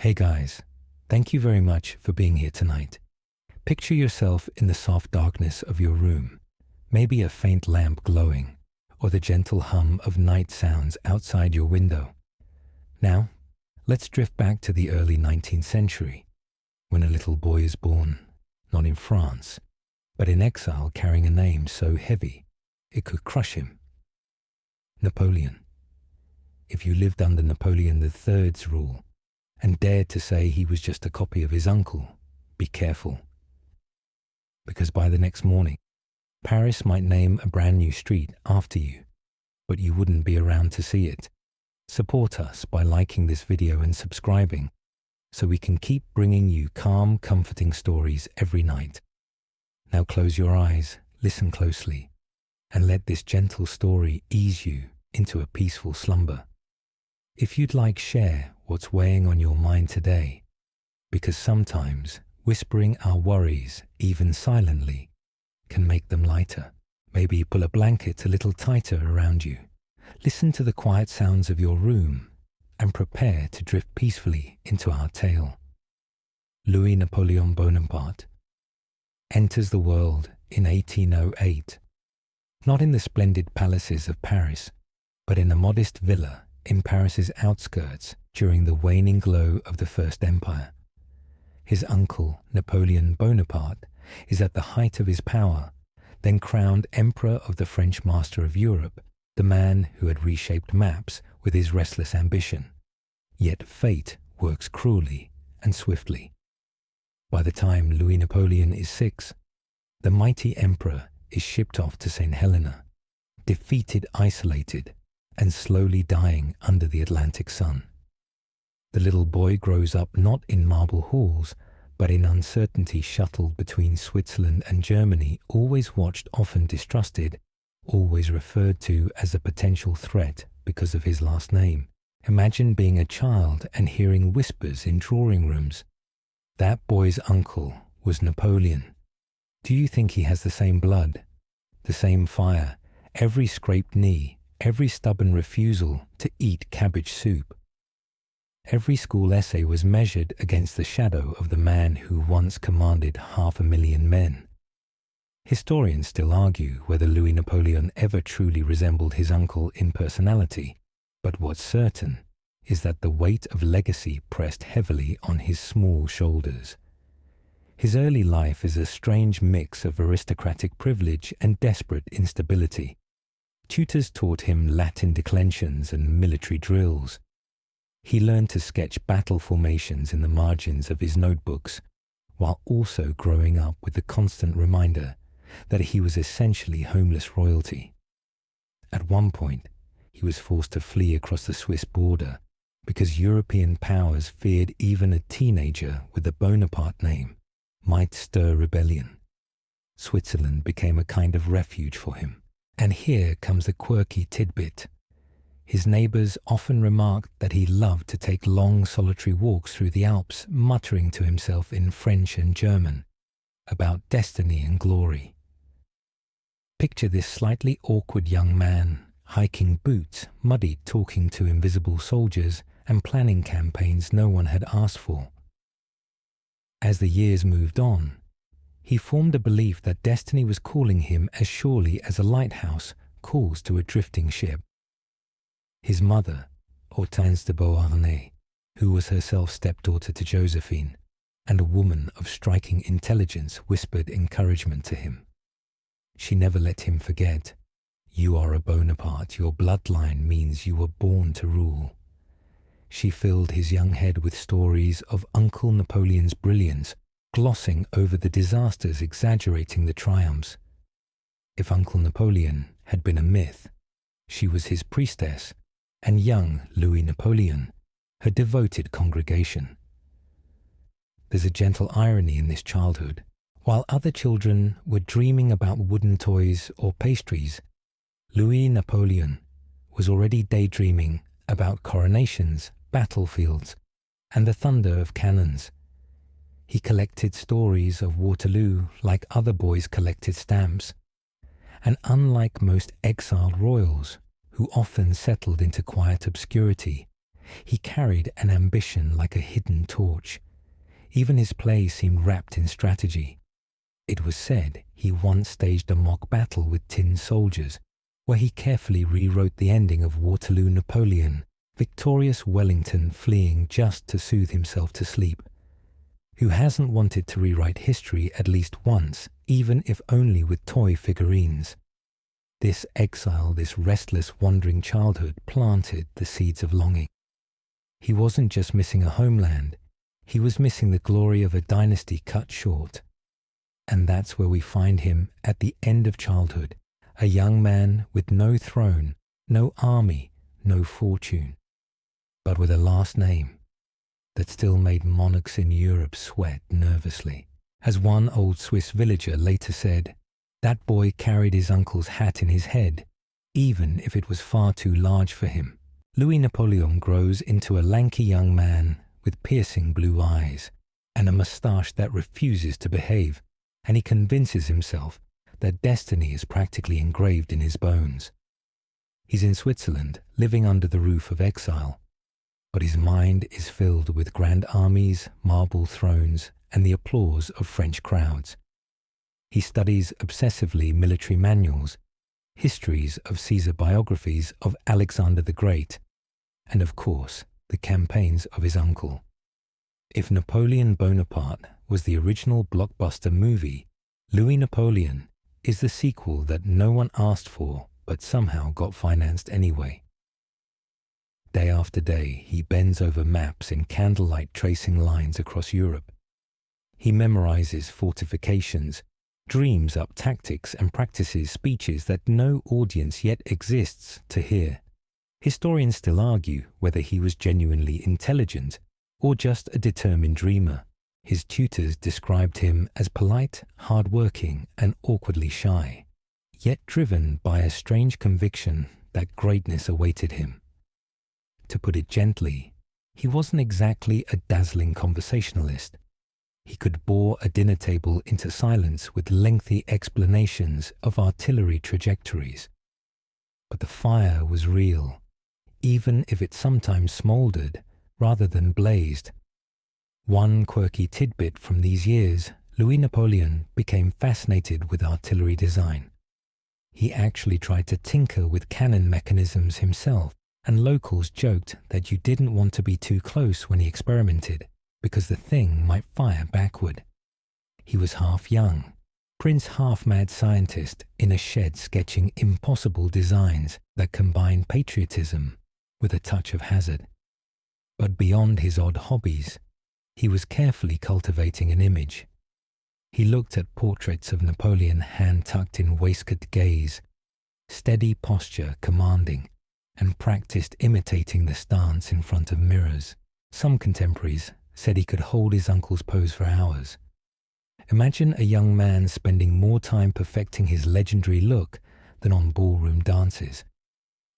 Hey guys, thank you very much for being here tonight. Picture yourself in the soft darkness of your room, maybe a faint lamp glowing, or the gentle hum of night sounds outside your window. Now, let's drift back to the early 19th century, when a little boy is born, not in France, but in exile carrying a name so heavy it could crush him. Napoleon. If you lived under Napoleon III's rule, and dared to say he was just a copy of his uncle, be careful. Because by the next morning, Paris might name a brand new street after you, but you wouldn't be around to see it. Support us by liking this video and subscribing, so we can keep bringing you calm, comforting stories every night. Now close your eyes, listen closely, and let this gentle story ease you into a peaceful slumber. If you'd like, share what's weighing on your mind today, because sometimes whispering our worries, even silently, can make them lighter. Maybe pull a blanket a little tighter around you. Listen to the quiet sounds of your room and prepare to drift peacefully into our tale. Louis Napoleon Bonaparte enters the world in 1808, not in the splendid palaces of Paris, but in a modest villa in Paris's outskirts during the waning glow of the First Empire. His uncle, Napoleon Bonaparte, is at the height of his power, then crowned Emperor of the French master of Europe, the man who had reshaped maps with his restless ambition. Yet fate works cruelly and swiftly. By the time Louis Napoleon is 6, the mighty emperor is shipped off to St. Helena, defeated, isolated, and slowly dying under the Atlantic sun. The little boy grows up not in marble halls, but in uncertainty, shuttled between Switzerland and Germany, always watched, often distrusted, always referred to as a potential threat because of his last name. Imagine being a child and hearing whispers in drawing rooms. That boy's uncle was Napoleon. Do you think he has the same blood, the same fire, every scraped knee, every stubborn refusal to eat cabbage soup? Every school essay was measured against the shadow of the man who once commanded 500,000 men. Historians still argue whether Louis Napoleon ever truly resembled his uncle in personality, but what's certain is that the weight of legacy pressed heavily on his small shoulders. His early life is a strange mix of aristocratic privilege and desperate instability. Tutors taught him Latin declensions and military drills. He learned to sketch battle formations in the margins of his notebooks, while also growing up with the constant reminder that he was essentially homeless royalty. At one point, he was forced to flee across the Swiss border because European powers feared even a teenager with the Bonaparte name might stir rebellion. Switzerland became a kind of refuge for him. And here comes the quirky tidbit. His neighbors often remarked that he loved to take long solitary walks through the Alps, muttering to himself in French and German about destiny and glory. Picture this slightly awkward young man, hiking boots, muddied, talking to invisible soldiers, and planning campaigns no one had asked for. As the years moved on, he formed a belief that destiny was calling him as surely as a lighthouse calls to a drifting ship. His mother, Hortense de Beauharnais, who was herself stepdaughter to Josephine, and a woman of striking intelligence, whispered encouragement to him. She never let him forget, "You are a Bonaparte, your bloodline means you were born to rule." She filled his young head with stories of Uncle Napoleon's brilliance, glossing over the disasters, exaggerating the triumphs. If Uncle Napoleon had been a myth, she was his priestess, and young Louis Napoleon, her devoted congregation. There's a gentle irony in this childhood. While other children were dreaming about wooden toys or pastries, Louis Napoleon was already daydreaming about coronations, battlefields, and the thunder of cannons. He collected stories of Waterloo like other boys collected stamps, and unlike most exiled royals, who often settled into quiet obscurity, He carried an ambition like a hidden torch. Even his play seemed wrapped in strategy. It was said he once staged a mock battle with tin soldiers, where he carefully rewrote the ending of Waterloo Napoleon, victorious Wellington fleeing just to soothe himself to sleep. Who hasn't wanted to rewrite history at least once, even if only with toy figurines? This exile, this restless, wandering childhood planted the seeds of longing. He wasn't just missing a homeland, he was missing the glory of a dynasty cut short. And that's where we find him at the end of childhood, a young man with no throne, no army, no fortune, but with a last name that still made monarchs in Europe sweat nervously. As one old Swiss villager later said, that boy carried his uncle's hat in his head, even if it was far too large for him. Louis Napoleon grows into a lanky young man with piercing blue eyes and a moustache that refuses to behave, and he convinces himself that destiny is practically engraved in his bones. He's in Switzerland, living under the roof of exile, but his mind is filled with grand armies, marble thrones, and the applause of French crowds. He studies obsessively military manuals, histories of Caesar, biographies of Alexander the Great, and of course, the campaigns of his uncle. If Napoleon Bonaparte was the original blockbuster movie, Louis Napoleon is the sequel that no one asked for but somehow got financed anyway. Day after day, he bends over maps in candlelight tracing lines across Europe. He memorizes fortifications, dreams up tactics and practices speeches that no audience yet exists to hear. Historians still argue whether he was genuinely intelligent or just a determined dreamer. His tutors described him as polite, hard-working, and awkwardly shy, yet driven by a strange conviction that greatness awaited him. To put it gently, he wasn't exactly a dazzling conversationalist. He could bore a dinner table into silence with lengthy explanations of artillery trajectories. But the fire was real, even if it sometimes smoldered rather than blazed. One quirky tidbit from these years, Louis Napoleon became fascinated with artillery design. He actually tried to tinker with cannon mechanisms himself, and locals joked that you didn't want to be too close when he experimented, because the thing might fire backward. He was half young, Prince half-mad scientist in a shed sketching impossible designs that combined patriotism with a touch of hazard. But beyond his odd hobbies, he was carefully cultivating an image. He looked at portraits of Napoleon hand-tucked in waistcoat gaze, steady posture commanding, and practiced imitating the stance in front of mirrors. Some contemporaries said he could hold his uncle's pose for hours. Imagine a young man spending more time perfecting his legendary look than on ballroom dances.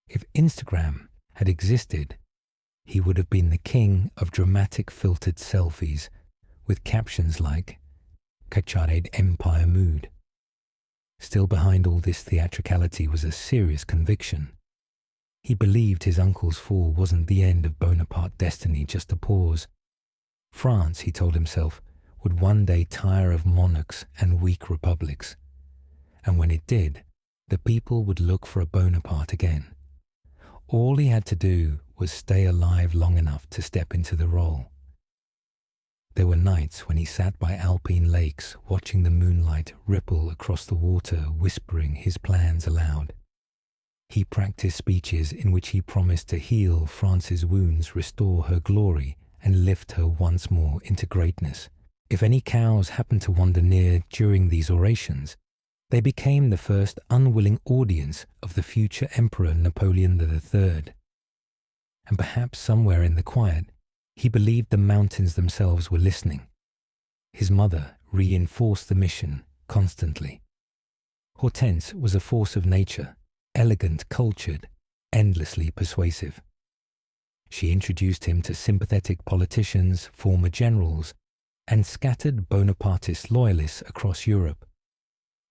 If Instagram had existed, he would have been the king of dramatic filtered selfies with captions like "Kachar'd Empire Mood." Still behind all this theatricality was a serious conviction. He believed his uncle's fall wasn't the end of Bonaparte destiny, just a pause. France, he told himself, would one day tire of monarchs and weak republics. And when it did, the people would look for a Bonaparte again. All he had to do was stay alive long enough to step into the role. There were nights when he sat by alpine lakes, watching the moonlight ripple across the water, whispering his plans aloud. He practiced speeches in which he promised to heal France's wounds, restore her glory, and lift her once more into greatness. If any cows happened to wander near during these orations, they became the first unwilling audience of the future Emperor Napoleon III. And perhaps somewhere in the quiet, he believed the mountains themselves were listening. His mother reinforced the mission constantly. Hortense was a force of nature, elegant, cultured, endlessly persuasive. She introduced him to sympathetic politicians, former generals, and scattered Bonapartist loyalists across Europe.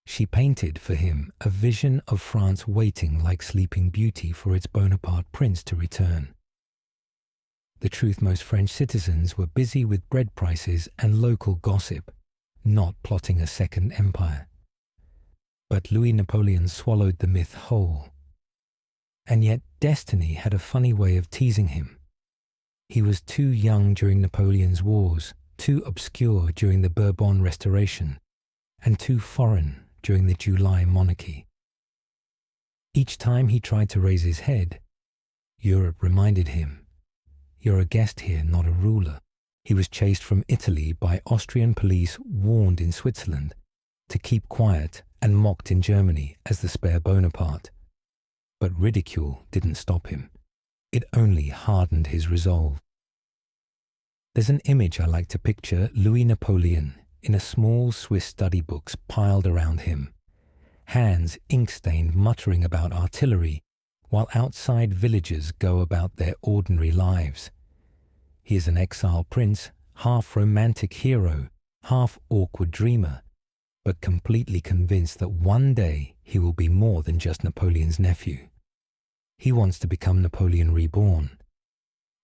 She painted for him a vision of France waiting like Sleeping Beauty for its Bonaparte prince to return. the truth, most French citizens were busy with bread prices and local gossip, not plotting a second empire. But Louis Napoleon swallowed the myth whole. And yet destiny had a funny way of teasing him. He was too young during Napoleon's wars, too obscure during the Bourbon Restoration, and too foreign during the July monarchy. Each time he tried to raise his head, Europe reminded him, "You're a guest here, not a ruler." He was chased from Italy by Austrian police warned in Switzerland to keep quiet and mocked in Germany as the spare Bonaparte. But ridicule didn't stop him. It only hardened his resolve. There's an image I like to picture Louis Napoleon in a small Swiss study books piled around him, hands ink-stained muttering about artillery, while outside villagers go about their ordinary lives. He is an exile prince, half romantic hero, half awkward dreamer, but completely convinced that one day he will be more than just Napoleon's nephew. He wants to become Napoleon reborn.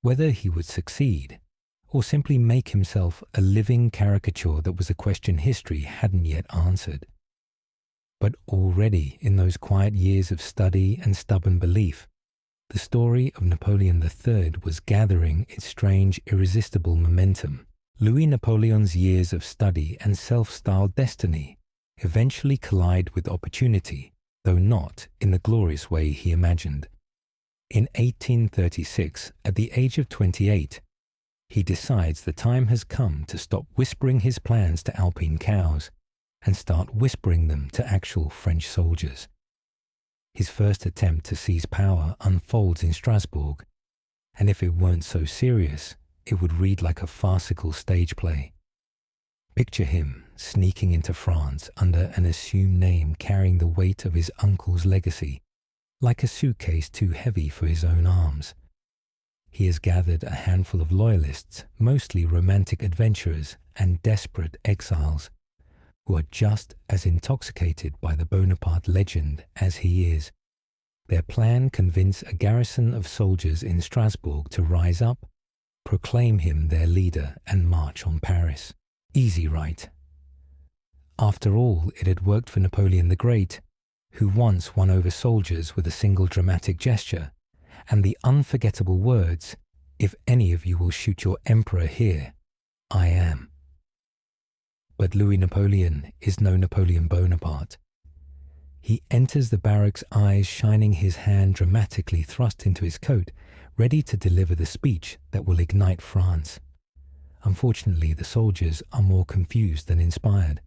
Whether he would succeed, or simply make himself a living caricature, that was a question history hadn't yet answered. But already in those quiet years of study and stubborn belief, the story of Napoleon III was gathering its strange, irresistible momentum. Louis Napoleon's years of study and self-styled destiny eventually collide with opportunity, though not in the glorious way he imagined. In 1836, at the age of 28, he decides the time has come to stop whispering his plans to Alpine cows and start whispering them to actual French soldiers. His first attempt to seize power unfolds in Strasbourg, and if it weren't so serious, it would read like a farcical stage play. Picture him sneaking into France under an assumed name, carrying the weight of his uncle's legacy, like a suitcase too heavy for his own arms. He has gathered a handful of loyalists, mostly romantic adventurers and desperate exiles, who are just as intoxicated by the Bonaparte legend as he is. Their plan: convince a garrison of soldiers in Strasbourg to rise up, proclaim him their leader, and march on Paris. Easy, right? After all, it had worked for Napoleon the Great, who once won over soldiers with a single dramatic gesture and the unforgettable words, "If any of you will shoot your emperor here, I am." But Louis Napoleon is no Napoleon Bonaparte. He enters the barracks, eyes shining, his hand dramatically thrust into his coat, ready to deliver the speech that will ignite France. Unfortunately, the soldiers are more confused than inspired.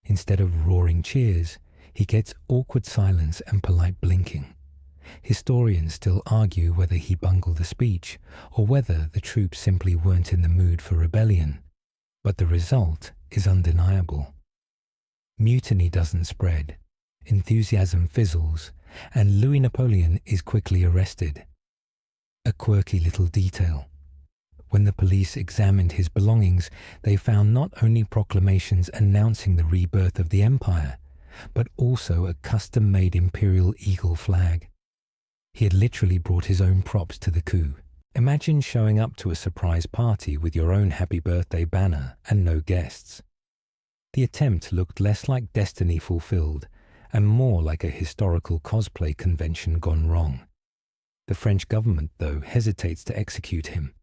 Instead of roaring cheers, he gets awkward silence and polite blinking. Historians still argue whether he bungled the speech or whether the troops simply weren't in the mood for rebellion, but the result is undeniable. Mutiny doesn't spread, enthusiasm fizzles, and Louis Napoleon is quickly arrested. A quirky little detail: when the police examined his belongings, they found not only proclamations announcing the rebirth of the empire, but also a custom-made imperial eagle flag. He had literally brought his own props to the coup. Imagine showing up to a surprise party with your own happy birthday banner and no guests. The attempt looked less like destiny fulfilled and more like a historical cosplay convention gone wrong. The French government, though, hesitates to execute him.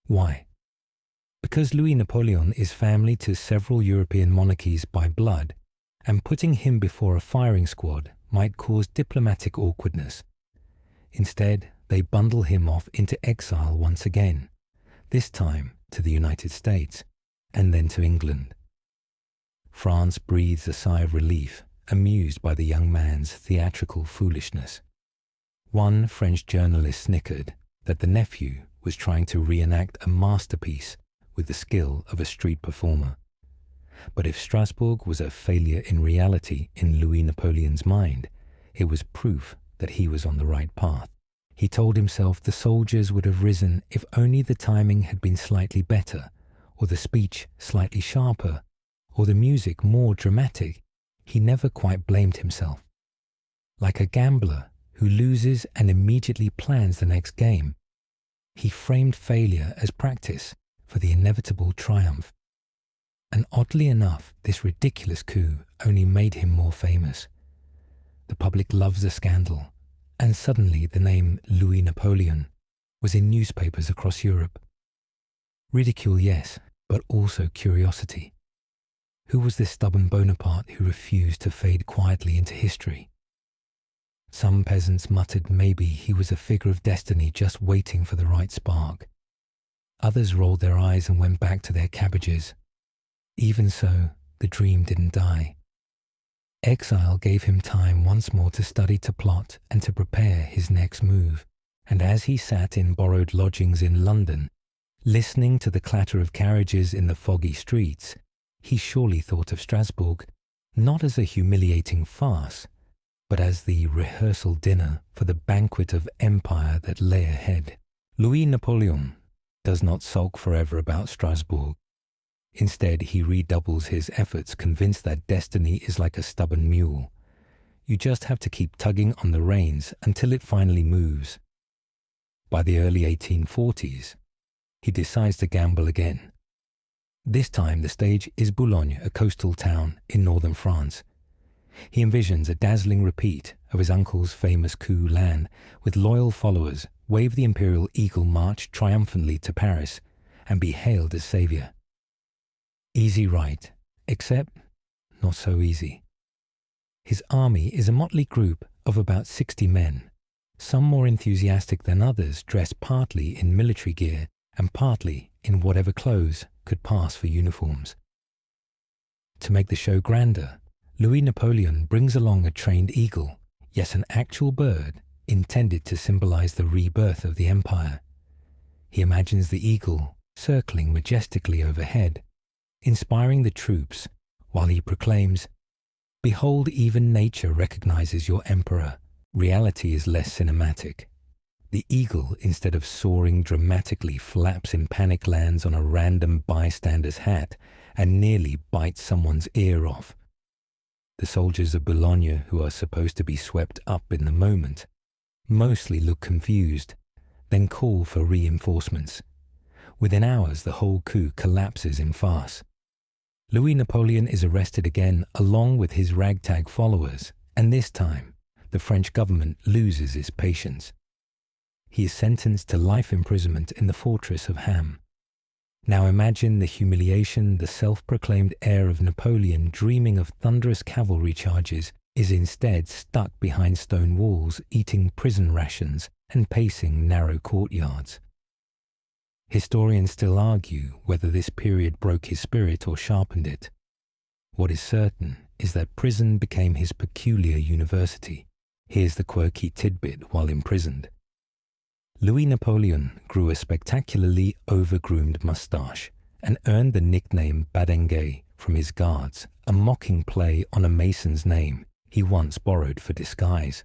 Why? Because Louis Napoleon is family to several European monarchies by blood, and putting him before a firing squad might cause diplomatic awkwardness. Instead, they bundle him off into exile once again, this time to the United States, and then to England. France breathes a sigh of relief, amused by the young man's theatrical foolishness. One French journalist snickered that the nephew was trying to reenact a masterpiece with the skill of a street performer. But if Strasbourg was a failure in reality in Louis Napoleon's mind, it was proof that he was on the right path. He told himself the soldiers would have risen if only the timing had been slightly better, or the speech slightly sharper, or the music more dramatic. He never quite blamed himself. Like a gambler who loses and immediately plans the next game, He framed failure as practice for the inevitable triumph. And oddly enough, this ridiculous coup only made him more famous. The public loves a scandal, and suddenly the name Louis Napoleon was in newspapers across Europe. Ridicule, yes, but also curiosity. Who was this stubborn Bonaparte who refused to fade quietly into history? Some peasants muttered maybe he was a figure of destiny just waiting for the right spark. Others rolled their eyes and went back to their cabbages. Even so, the dream didn't die. Exile gave him time once more to study, to plot, and to prepare his next move. And as he sat in borrowed lodgings in London, listening to the clatter of carriages in the foggy streets, he surely thought of Strasbourg not as a humiliating farce, but as the rehearsal dinner for the banquet of empire that lay ahead. Louis Napoleon does not sulk forever about Strasbourg. Instead, he redoubles his efforts, convinced that destiny is like a stubborn mule. You just have to keep tugging on the reins until it finally moves. By the early 1840s, he decides to gamble again. This time the stage is Boulogne, a coastal town in northern France. He envisions a dazzling repeat of his uncle's famous coup land, with loyal followers wave the imperial eagle march triumphantly to Paris and be hailed as saviour. Easy right, except not so easy. His army is a motley group of about 60 men, some more enthusiastic than others, dressed partly in military gear and partly in whatever clothes could pass for uniforms. To make the show grander, Louis Napoleon brings along a trained eagle, yes, an actual bird intended to symbolize the rebirth of the empire. He imagines the eagle circling majestically overhead, inspiring the troops while he proclaims, "Behold, even nature recognizes your emperor." Reality is less cinematic. The eagle, instead of soaring dramatically, flaps in panic, lands on a random bystander's hat and nearly bites someone's ear off. The soldiers of Boulogne, who are supposed to be swept up in the moment, mostly look confused, then call for reinforcements. Within hours, the whole coup collapses in farce. Louis Napoleon is arrested again along with his ragtag followers, and this time, the French government loses its patience. He is sentenced to life imprisonment in the fortress of Ham. Now imagine the humiliation. The self-proclaimed heir of Napoleon, dreaming of thunderous cavalry charges, is instead stuck behind stone walls, eating prison rations and pacing narrow courtyards. Historians still argue whether this period broke his spirit or sharpened it. What is certain is that prison became his peculiar university. Here's the quirky tidbit while imprisoned. Louis Napoleon grew a spectacularly overgroomed moustache and earned the nickname Badinguet from his guards, a mocking play on a mason's name he once borrowed for disguise.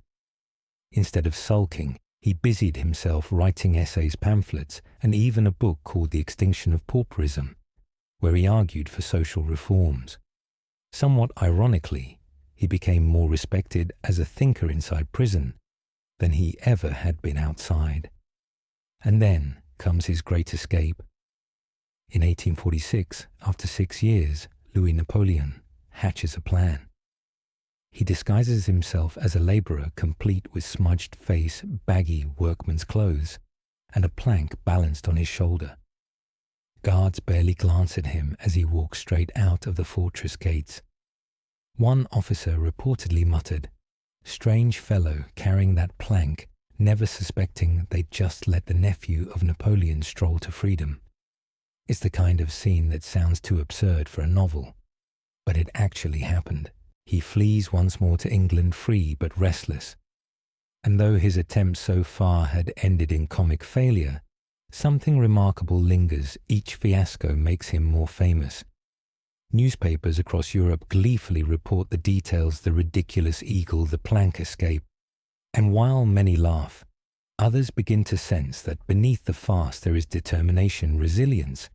Instead of sulking, he busied himself writing essays, pamphlets, and even a book called The Extinction of Pauperism, where he argued for social reforms. Somewhat ironically, he became more respected as a thinker inside prison than he ever had been outside. And then comes his great escape. In 1846, after 6 years, Louis Napoleon hatches a plan. He disguises himself as a labourer, complete with smudged face, baggy workman's clothes, and a plank balanced on his shoulder. Guards barely glance at him as he walks straight out of the fortress gates. One officer reportedly muttered, "Strange fellow carrying that plank," never suspecting they'd just let the nephew of Napoleon stroll to freedom. It's the kind of scene that sounds too absurd for a novel, but it actually happened. He flees once more to England, free but restless. And though his attempt so far had ended in comic failure, something remarkable lingers. Each fiasco makes him more famous. Newspapers across Europe gleefully report the details: the ridiculous eagle, the plank escape. And while many laugh, others begin to sense that beneath the farce there is determination, resilience,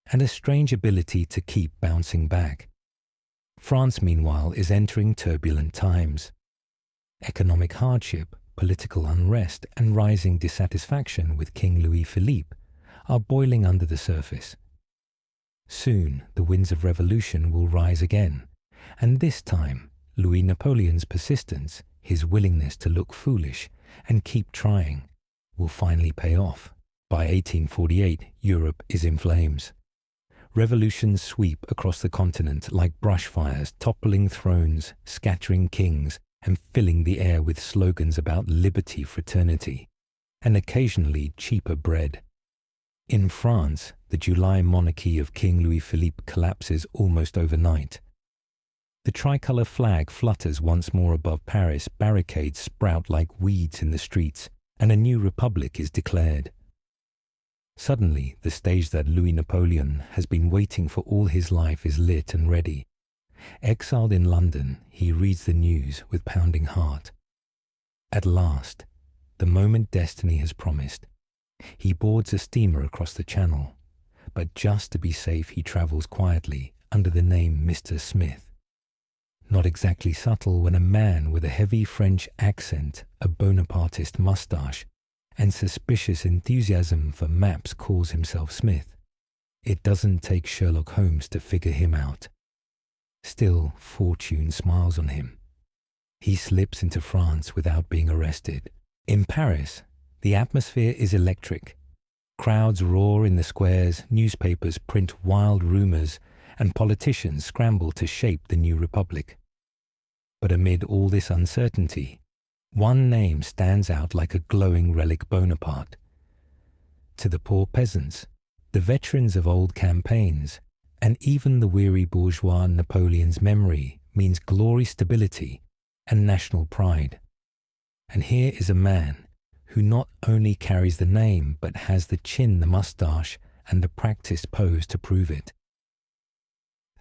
and a strange ability to keep bouncing back. France, meanwhile, is entering turbulent times. Economic hardship, political unrest and rising dissatisfaction with King Louis Philippe are boiling under the surface. Soon the winds of revolution will rise again, and this time Louis Napoleon's persistence, his willingness to look foolish and keep trying, will finally pay off. By 1848, Europe is in flames. Revolutions sweep across the continent like brush fires, toppling thrones, scattering kings, and filling the air with slogans about liberty, fraternity, and occasionally cheaper bread. In France, the July monarchy of King Louis Philippe collapses almost overnight. The tricolour flag flutters once more above Paris, barricades sprout like weeds in the streets, and a new republic is declared. Suddenly, the stage that Louis Napoleon has been waiting for all his life is lit and ready. Exiled in London, he reads the news with pounding heart. At last, the moment destiny has promised. He boards a steamer across the Channel, but just to be safe he travels quietly under the name Mr. Smith. Not exactly subtle when a man with a heavy French accent, a Bonapartist moustache, and suspicious enthusiasm for maps calls himself Smith. It doesn't take Sherlock Holmes to figure him out. Still, fortune smiles on him. He slips into France without being arrested. In Paris, the atmosphere is electric. Crowds roar in the squares, newspapers print wild rumors, and politicians scramble to shape the new republic. But amid all this uncertainty, one name stands out like a glowing relic: Bonaparte. To the poor peasants, the veterans of old campaigns, and even the weary bourgeois, Napoleon's memory means glory, stability, and national pride. And here is a man who not only carries the name but has the chin, the moustache, and the practiced pose to prove it.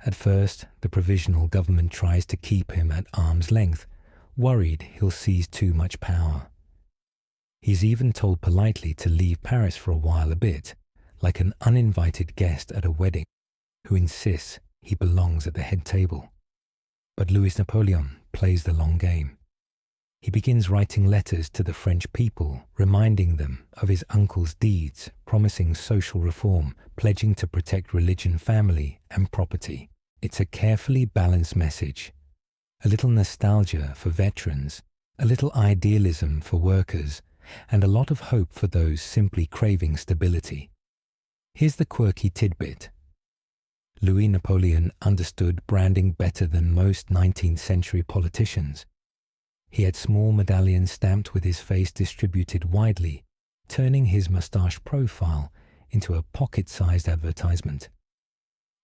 At first, the provisional government tries to keep him at arm's length, worried he'll seize too much power. He's even told politely to leave Paris for a while, a bit, like an uninvited guest at a wedding who insists he belongs at the head table. But Louis Napoleon plays the long game. He begins writing letters to the French people, reminding them of his uncle's deeds, promising social reform, pledging to protect religion, family, and property. It's a carefully balanced message. A little nostalgia for veterans, a little idealism for workers, and a lot of hope for those simply craving stability. Here's the quirky tidbit. Louis Napoleon understood branding better than most 19th century politicians. He had small medallions stamped with his face distributed widely, turning his moustache profile into a pocket-sized advertisement.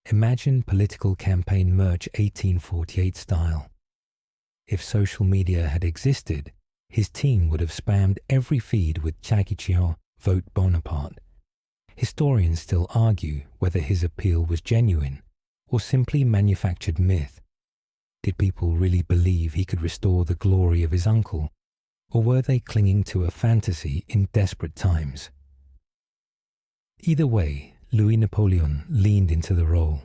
Imagine political campaign merch 1848 style. If social media had existed, his team would have spammed every feed with Chagichion, vote Bonaparte. Historians still argue whether his appeal was genuine or simply manufactured myth. Did people really believe he could restore the glory of his uncle, or were they clinging to a fantasy in desperate times? Either way, Louis Napoleon leaned into the role.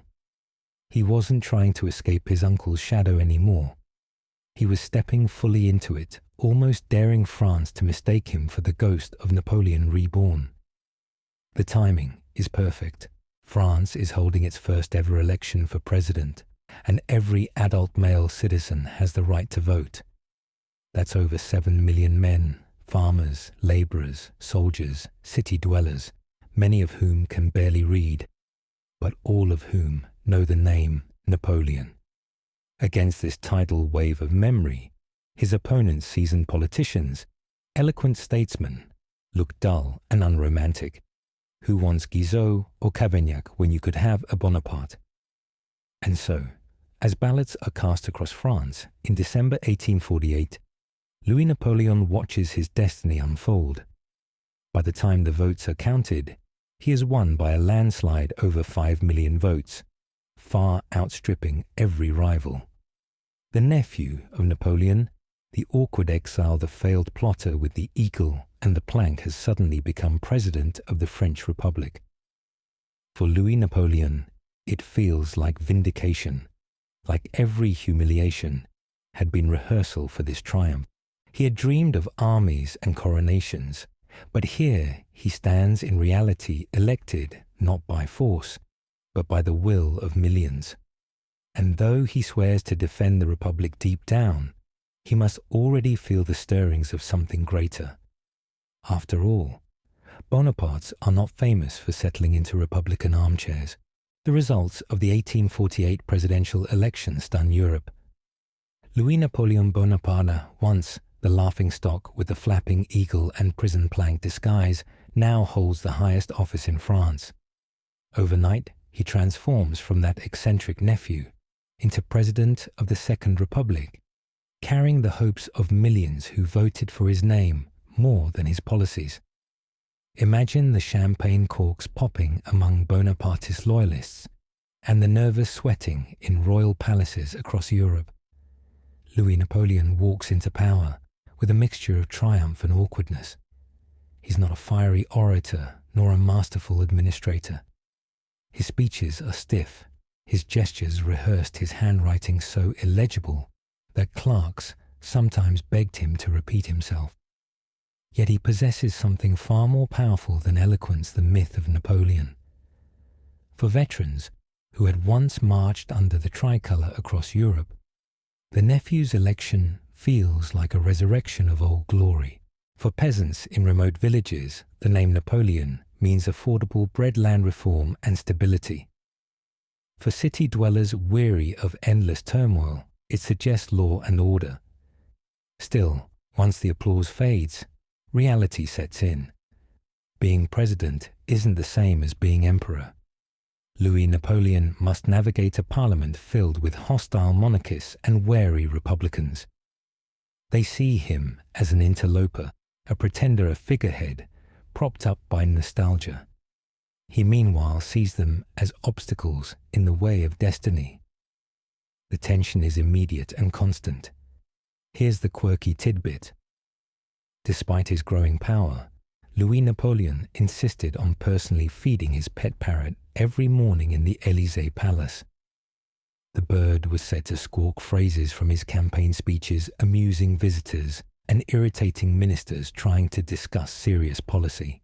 He wasn't trying to escape his uncle's shadow anymore. He was stepping fully into it, almost daring France to mistake him for the ghost of Napoleon reborn. The timing is perfect. France is holding its first ever election for president, and every adult male citizen has the right to vote. That's over 7 million men, farmers, labourers, soldiers, city dwellers, many of whom can barely read, but all of whom know the name Napoleon. Against this tidal wave of memory, his opponents, seasoned politicians, eloquent statesmen, look dull and unromantic. Who wants Guizot or Cavaignac when you could have a Bonaparte? And so, as ballots are cast across France, in December 1848, Louis Napoleon watches his destiny unfold. By the time the votes are counted, he has won by a landslide over 5 million votes, far outstripping every rival. The nephew of Napoleon, the awkward exile, the failed plotter with the eagle and the plank, has suddenly become president of the French Republic. For Louis Napoleon, it feels like vindication, like every humiliation had been rehearsal for this triumph. He had dreamed of armies and coronations, but here he stands in reality elected not by force, but by the will of millions. And though he swears to defend the Republic deep down, he must already feel the stirrings of something greater. After all, Bonapartes are not famous for settling into Republican armchairs. The results of the 1848 presidential election stunned Europe. Louis-Napoleon Bonaparte, once the laughingstock with the flapping eagle and prison plank disguise, now holds the highest office in France. Overnight, he transforms from that eccentric nephew into President of the Second Republic, carrying the hopes of millions who voted for his name more than his policies. Imagine the champagne corks popping among Bonapartist loyalists and the nervous sweating in royal palaces across Europe. Louis Napoleon walks into power with a mixture of triumph and awkwardness. He's not a fiery orator nor a masterful administrator. His speeches are stiff, his gestures rehearsed, his handwriting so illegible that clerks sometimes begged him to repeat himself. Yet he possesses something far more powerful than eloquence, the myth of Napoleon. For veterans who had once marched under the tricolour across Europe, the nephew's election feels like a resurrection of old glory. For peasants in remote villages, the name Napoleon means affordable breadland reform and stability. For city dwellers weary of endless turmoil, it suggests law and order. Still, once the applause fades, reality sets in. Being president isn't the same as being emperor. Louis Napoleon must navigate a parliament filled with hostile monarchists and wary republicans. They see him as an interloper, a pretender, a figurehead, propped up by nostalgia. He meanwhile sees them as obstacles in the way of destiny. The tension is immediate and constant. Here's the quirky tidbit. Despite his growing power, Louis Napoleon insisted on personally feeding his pet parrot every morning in the Élysée Palace. The bird was said to squawk phrases from his campaign speeches, amusing visitors and irritating ministers trying to discuss serious policy.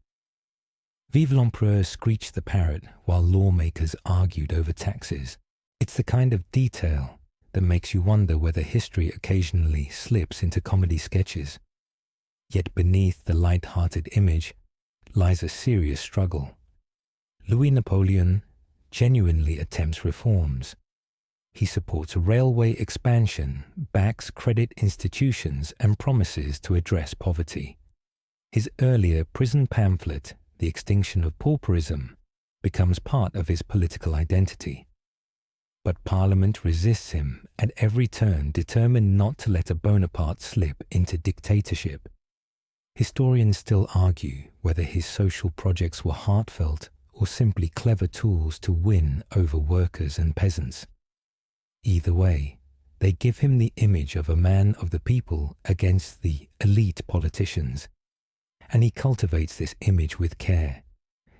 Vive l'Empereur screeched the parrot while lawmakers argued over taxes. It's the kind of detail that makes you wonder whether history occasionally slips into comedy sketches. Yet beneath the light-hearted image lies a serious struggle. Louis Napoleon genuinely attempts reforms. He supports railway expansion, backs credit institutions, and promises to address poverty. His earlier prison pamphlet, The Extinction of Pauperism, becomes part of his political identity. But Parliament resists him at every turn, determined not to let a Bonaparte slip into dictatorship. Historians still argue whether his social projects were heartfelt or simply clever tools to win over workers and peasants. Either way, they give him the image of a man of the people against the elite politicians, and he cultivates this image with care.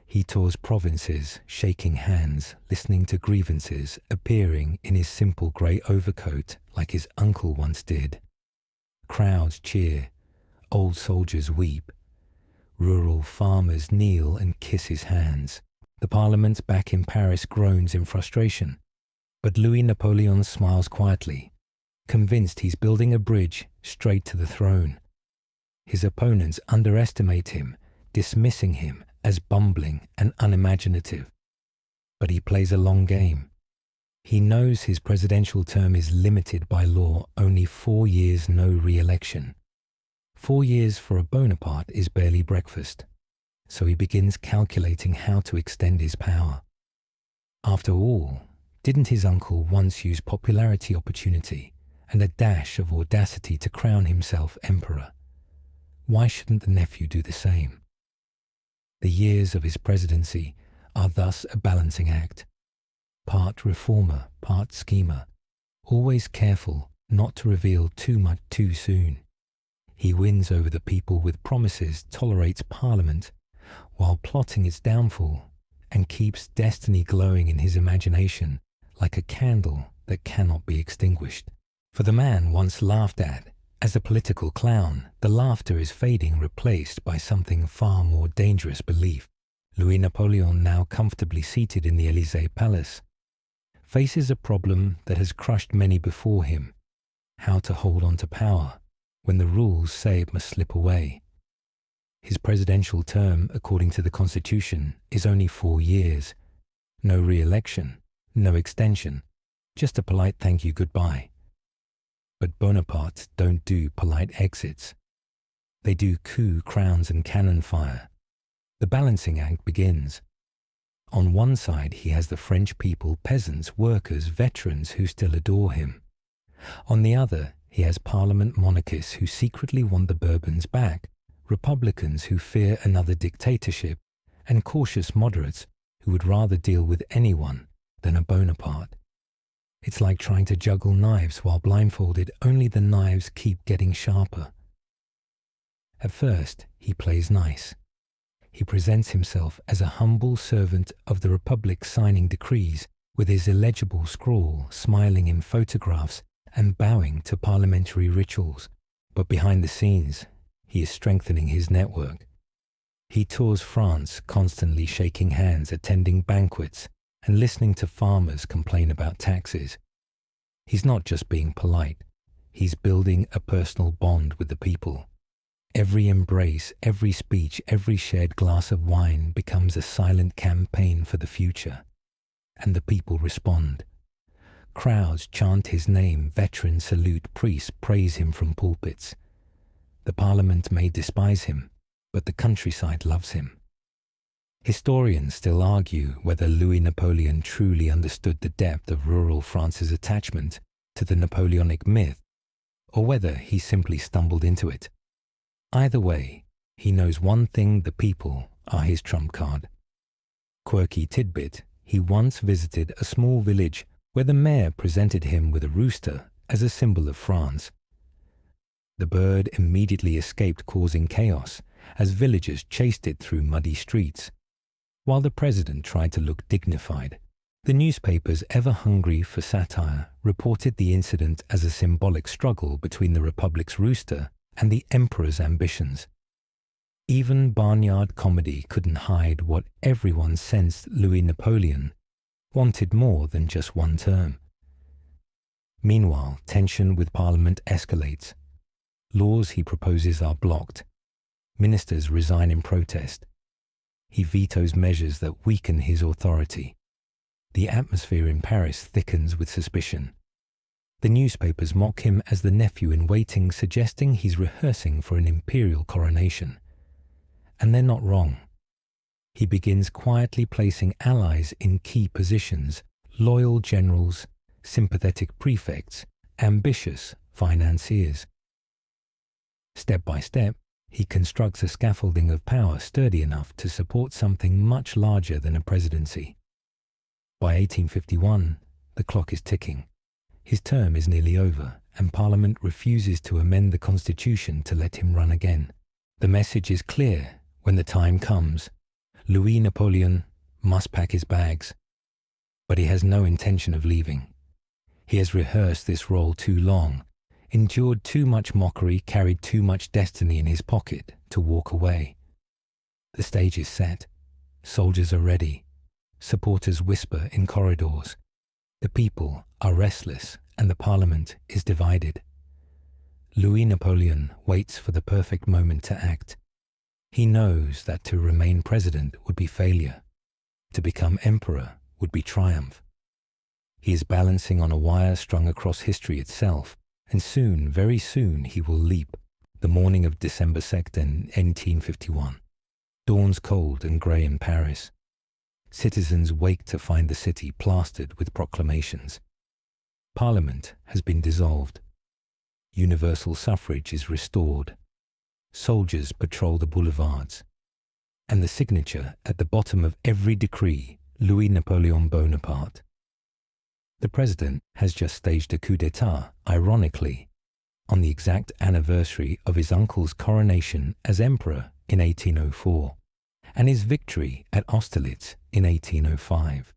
He tours provinces, shaking hands, listening to grievances, appearing in his simple grey overcoat like his uncle once did. Crowds cheer, old soldiers weep, rural farmers kneel and kiss his hands. The Parliament back in Paris groans in frustration, but Louis Napoleon smiles quietly, convinced he's building a bridge straight to the throne. His opponents underestimate him, dismissing him as bumbling and unimaginative. But he plays a long game. He knows his presidential term is limited by law, only 4 years, no re-election. 4 years for a Bonaparte is barely breakfast, so he begins calculating how to extend his power. After all, didn't his uncle once use popularity, opportunity, and a dash of audacity to crown himself emperor? Why shouldn't the nephew do the same? The years of his presidency are thus a balancing act. Part reformer, part schemer, always careful not to reveal too much too soon. He wins over the people with promises, tolerates Parliament, while plotting its downfall, and keeps destiny glowing in his imagination like a candle that cannot be extinguished. For the man once laughed at As a political clown, the laughter is fading, replaced by something far more dangerous belief. Louis Napoleon, now comfortably seated in the Élysée Palace, faces a problem that has crushed many before him: how to hold on to power when the rules say it must slip away. His presidential term, according to the Constitution, is only 4 years. No re-election, no extension, just a polite thank you goodbye. But Bonaparte don't do polite exits. They do coup, crowns and cannon fire. The balancing act begins. On one side he has the French people, peasants, workers, veterans who still adore him. On the other he has Parliament monarchists who secretly want the Bourbons back, Republicans who fear another dictatorship, and cautious moderates who would rather deal with anyone than a Bonaparte. It's like trying to juggle knives while blindfolded, only the knives keep getting sharper. At first, he plays nice. He presents himself as a humble servant of the Republic, signing decrees with his illegible scrawl, smiling in photographs and bowing to parliamentary rituals. But behind the scenes, he is strengthening his network. He tours France, constantly shaking hands, attending banquets, and listening to farmers complain about taxes. He's not just being polite, he's building a personal bond with the people. Every embrace, every speech, every shared glass of wine becomes a silent campaign for the future. And the people respond. Crowds chant his name, veterans salute, priests praise him from pulpits. The parliament may despise him, but the countryside loves him. Historians still argue whether Louis Napoleon truly understood the depth of rural France's attachment to the Napoleonic myth, or whether he simply stumbled into it. Either way, he knows one thing: the people are his trump card. Quirky tidbit: he once visited a small village where the mayor presented him with a rooster as a symbol of France. The bird immediately escaped, causing chaos, as villagers chased it through muddy streets. While the president tried to look dignified, the newspapers, ever hungry for satire, reported the incident as a symbolic struggle between the Republic's rooster and the emperor's ambitions. Even barnyard comedy couldn't hide what everyone sensed: Louis Napoleon wanted more than just one term. Meanwhile, tension with Parliament escalates. Laws he proposes are blocked. Ministers resign in protest. He vetoes measures that weaken his authority. The atmosphere in Paris thickens with suspicion. The newspapers mock him as the nephew in waiting, suggesting he's rehearsing for an imperial coronation. And they're not wrong. He begins quietly placing allies in key positions: loyal generals, sympathetic prefects, ambitious financiers. Step by step, he constructs a scaffolding of power sturdy enough to support something much larger than a presidency. By 1851, the clock is ticking. His term is nearly over, and Parliament refuses to amend the Constitution to let him run again. The message is clear: when the time comes, Louis Napoleon must pack his bags. But he has no intention of leaving. He has rehearsed this role too long, endured too much mockery, carried too much destiny in his pocket to walk away. The stage is set. Soldiers are ready. Supporters whisper in corridors. The people are restless, and the Parliament is divided. Louis Napoleon waits for the perfect moment to act. He knows that to remain president would be failure. To become emperor would be triumph. He is balancing on a wire strung across history itself, and soon, very soon, he will leap. The morning of December 2nd, 1851. Dawn's cold and grey in Paris. Citizens wake to find the city plastered with proclamations. Parliament has been dissolved. Universal suffrage is restored. Soldiers patrol the boulevards. And the signature at the bottom of every decree: Louis Napoleon Bonaparte. The president has just staged a coup d'etat, ironically, on the exact anniversary of his uncle's coronation as emperor in 1804, and his victory at Austerlitz in 1805.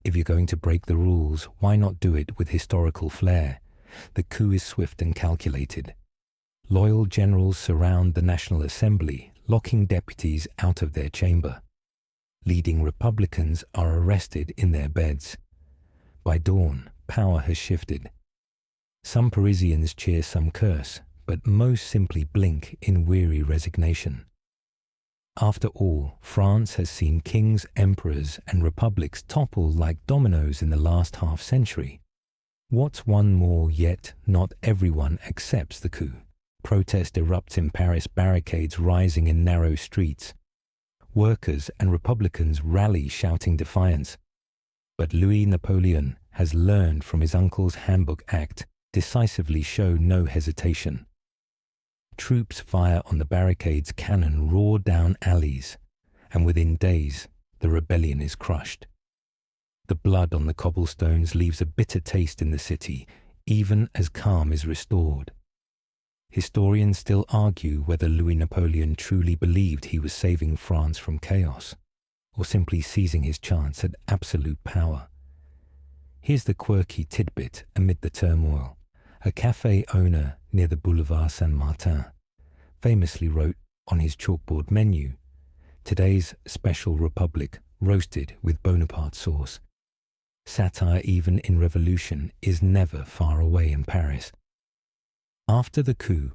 If you're going to break the rules, why not do it with historical flair? The coup is swift and calculated. loyal generals surround the National Assembly, locking deputies out of their chamber. Leading Republicans are arrested in their beds. By dawn, power has shifted. Some Parisians cheer, some curse, but most simply blink in weary resignation. After all, France has seen kings, emperors, and republics topple like dominoes in the last half-century. What's one more, yet not everyone accepts the coup. Protest erupts in Paris, barricades rising in narrow streets. Workers and Republicans rally shouting defiance. But Louis Napoleon has learned from his uncle's Handbook Act, decisively show no hesitation. Troops fire on the barricades, cannon roar down alleys, and within days the rebellion is crushed. The blood on the cobblestones leaves a bitter taste in the city, even as calm is restored. Historians still argue whether Louis Napoleon truly believed he was saving France from chaos, or simply seizing his chance at absolute power. Here's the quirky tidbit amid the turmoil. A cafe owner near the Boulevard Saint-Martin famously wrote on his chalkboard menu, "Today's Special Republic, roasted with Bonaparte sauce." Satire, even in revolution, is never far away in Paris. After the coup,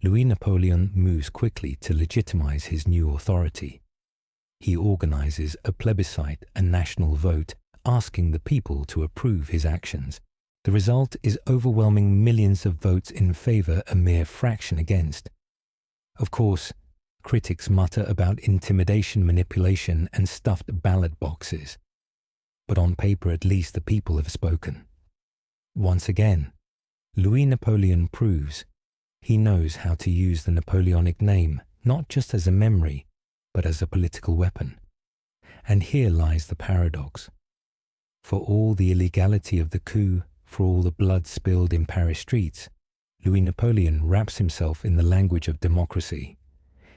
Louis Napoleon moves quickly to legitimize his new authority. He organizes a plebiscite, a national vote, asking the people to approve his actions. The result is overwhelming millions of votes in favor, a mere fraction against. Of course, critics mutter about intimidation, manipulation, and stuffed ballot boxes. But on paper, at least, the people have spoken. Once again, Louis Napoleon proves he knows how to use the Napoleonic name, not just as a memory, but as a political weapon. And here lies the paradox. For all the illegality of the coup, for all the blood spilled in Paris streets, Louis Napoleon wraps himself in the language of democracy.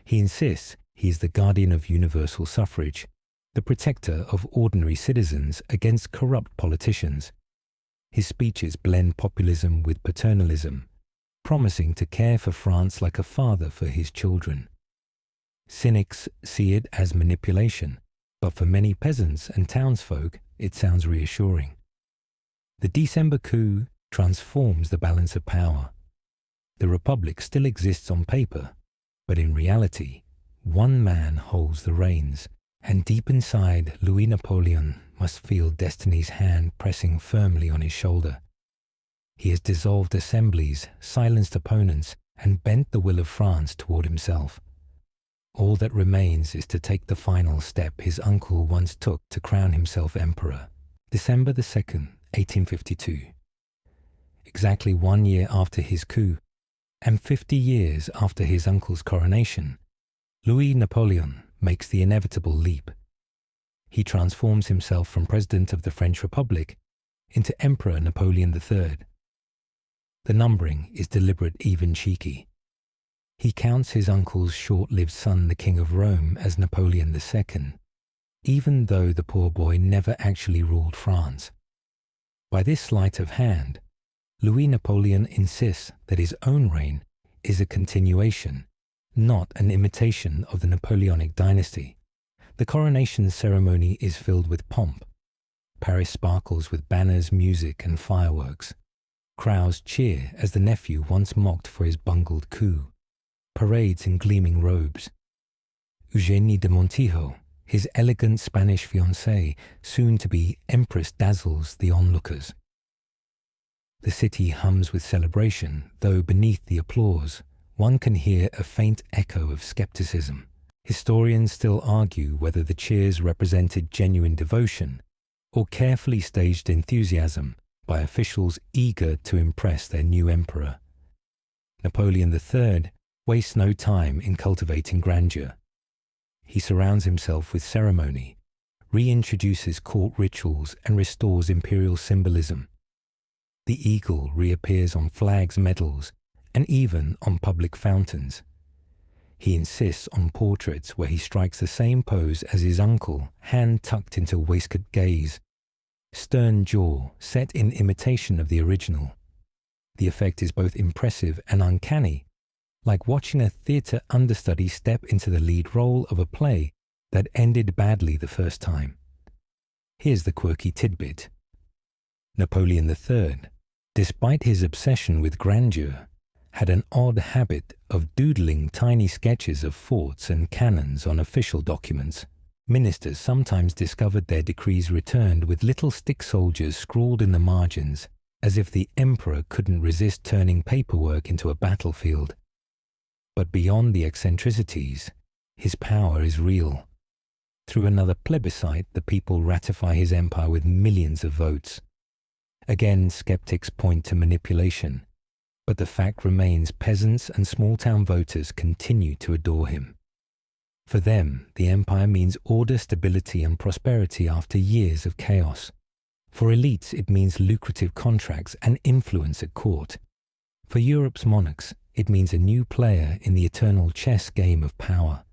He insists he is the guardian of universal suffrage, the protector of ordinary citizens against corrupt politicians. His speeches blend populism with paternalism, promising to care for France like a father for his children. Cynics see it as manipulation, but for many peasants and townsfolk, it sounds reassuring. The December coup transforms the balance of power. The Republic still exists on paper, but in reality, one man holds the reins, and deep inside, Louis Napoleon must feel destiny's hand pressing firmly on his shoulder. He has dissolved assemblies, silenced opponents, and bent the will of France toward himself. All that remains is to take the final step his uncle once took to crown himself emperor. December the 2nd, 1852. Exactly 1 year after his coup, and 50 years after his uncle's coronation, Louis Napoleon makes the inevitable leap. He transforms himself from President of the French Republic into Emperor Napoleon III. The numbering is deliberate, even cheeky. He counts his uncle's short-lived son, the King of Rome, as Napoleon II, even though the poor boy never actually ruled France. By this sleight of hand, Louis Napoleon insists that his own reign is a continuation, not an imitation of the Napoleonic dynasty. The coronation ceremony is filled with pomp. Paris sparkles with banners, music, and fireworks. Crowds cheer as the nephew once mocked for his bungled coup. Parades in gleaming robes. Eugénie de Montijo, his elegant Spanish fiancée, soon to be Empress, dazzles the onlookers. The city hums with celebration, though beneath the applause, one can hear a faint echo of skepticism. Historians still argue whether the cheers represented genuine devotion or carefully staged enthusiasm by officials eager to impress their new emperor. Napoleon III wastes no time in cultivating grandeur. He surrounds himself with ceremony, reintroduces court rituals, and restores imperial symbolism. The eagle reappears on flags, medals, and even on public fountains. He insists on portraits where he strikes the same pose as his uncle, hand tucked into waistcoat gaze, stern jaw set in imitation of the original. The effect is both impressive and uncanny, like watching a theatre understudy step into the lead role of a play that ended badly the first time. Here's the quirky tidbit. Napoleon III, despite his obsession with grandeur, had an odd habit of doodling tiny sketches of forts and cannons on official documents. Ministers sometimes discovered their decrees returned with little stick soldiers scrawled in the margins, as if the emperor couldn't resist turning paperwork into a battlefield. But beyond the eccentricities, his power is real. Through another plebiscite, the people ratify his empire with millions of votes. Again, skeptics point to manipulation, but the fact remains peasants and small-town voters continue to adore him. For them, the empire means order, stability, and prosperity after years of chaos. For elites, it means lucrative contracts and influence at court. For Europe's monarchs, it means a new player in the eternal chess game of power.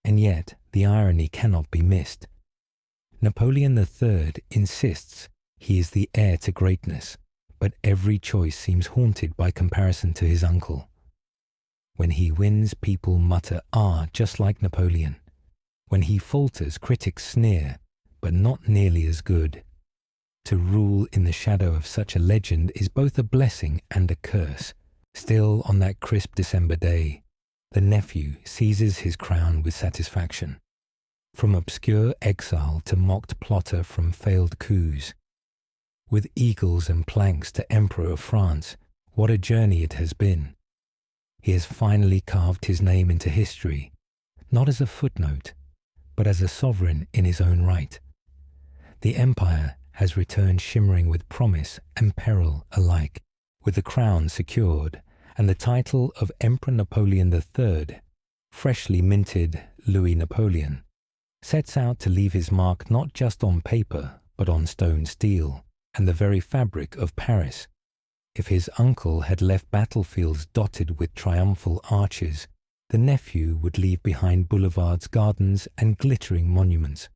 And yet, the irony cannot be missed. Napoleon III insists he is the heir to greatness, but every choice seems haunted by comparison to his uncle. When he wins, people mutter, "Ah, just like Napoleon." When he falters, critics sneer, but not nearly as good. To rule in the shadow of such a legend is both a blessing and a curse. Still, on that crisp December day, the nephew seizes his crown with satisfaction. From obscure exile to mocked plotter from failed coups. With eagles and planks to Emperor of France, what a journey it has been. He has finally carved his name into history, not as a footnote, but as a sovereign in his own right. The empire has returned shimmering with promise and peril alike, with the crown secured and the title of Emperor Napoleon III, freshly minted Louis Napoleon, sets out to leave his mark not just on paper, but on stone steel and the very fabric of Paris. If his uncle had left battlefields dotted with triumphal arches, the nephew would leave behind boulevards, gardens, and glittering monuments.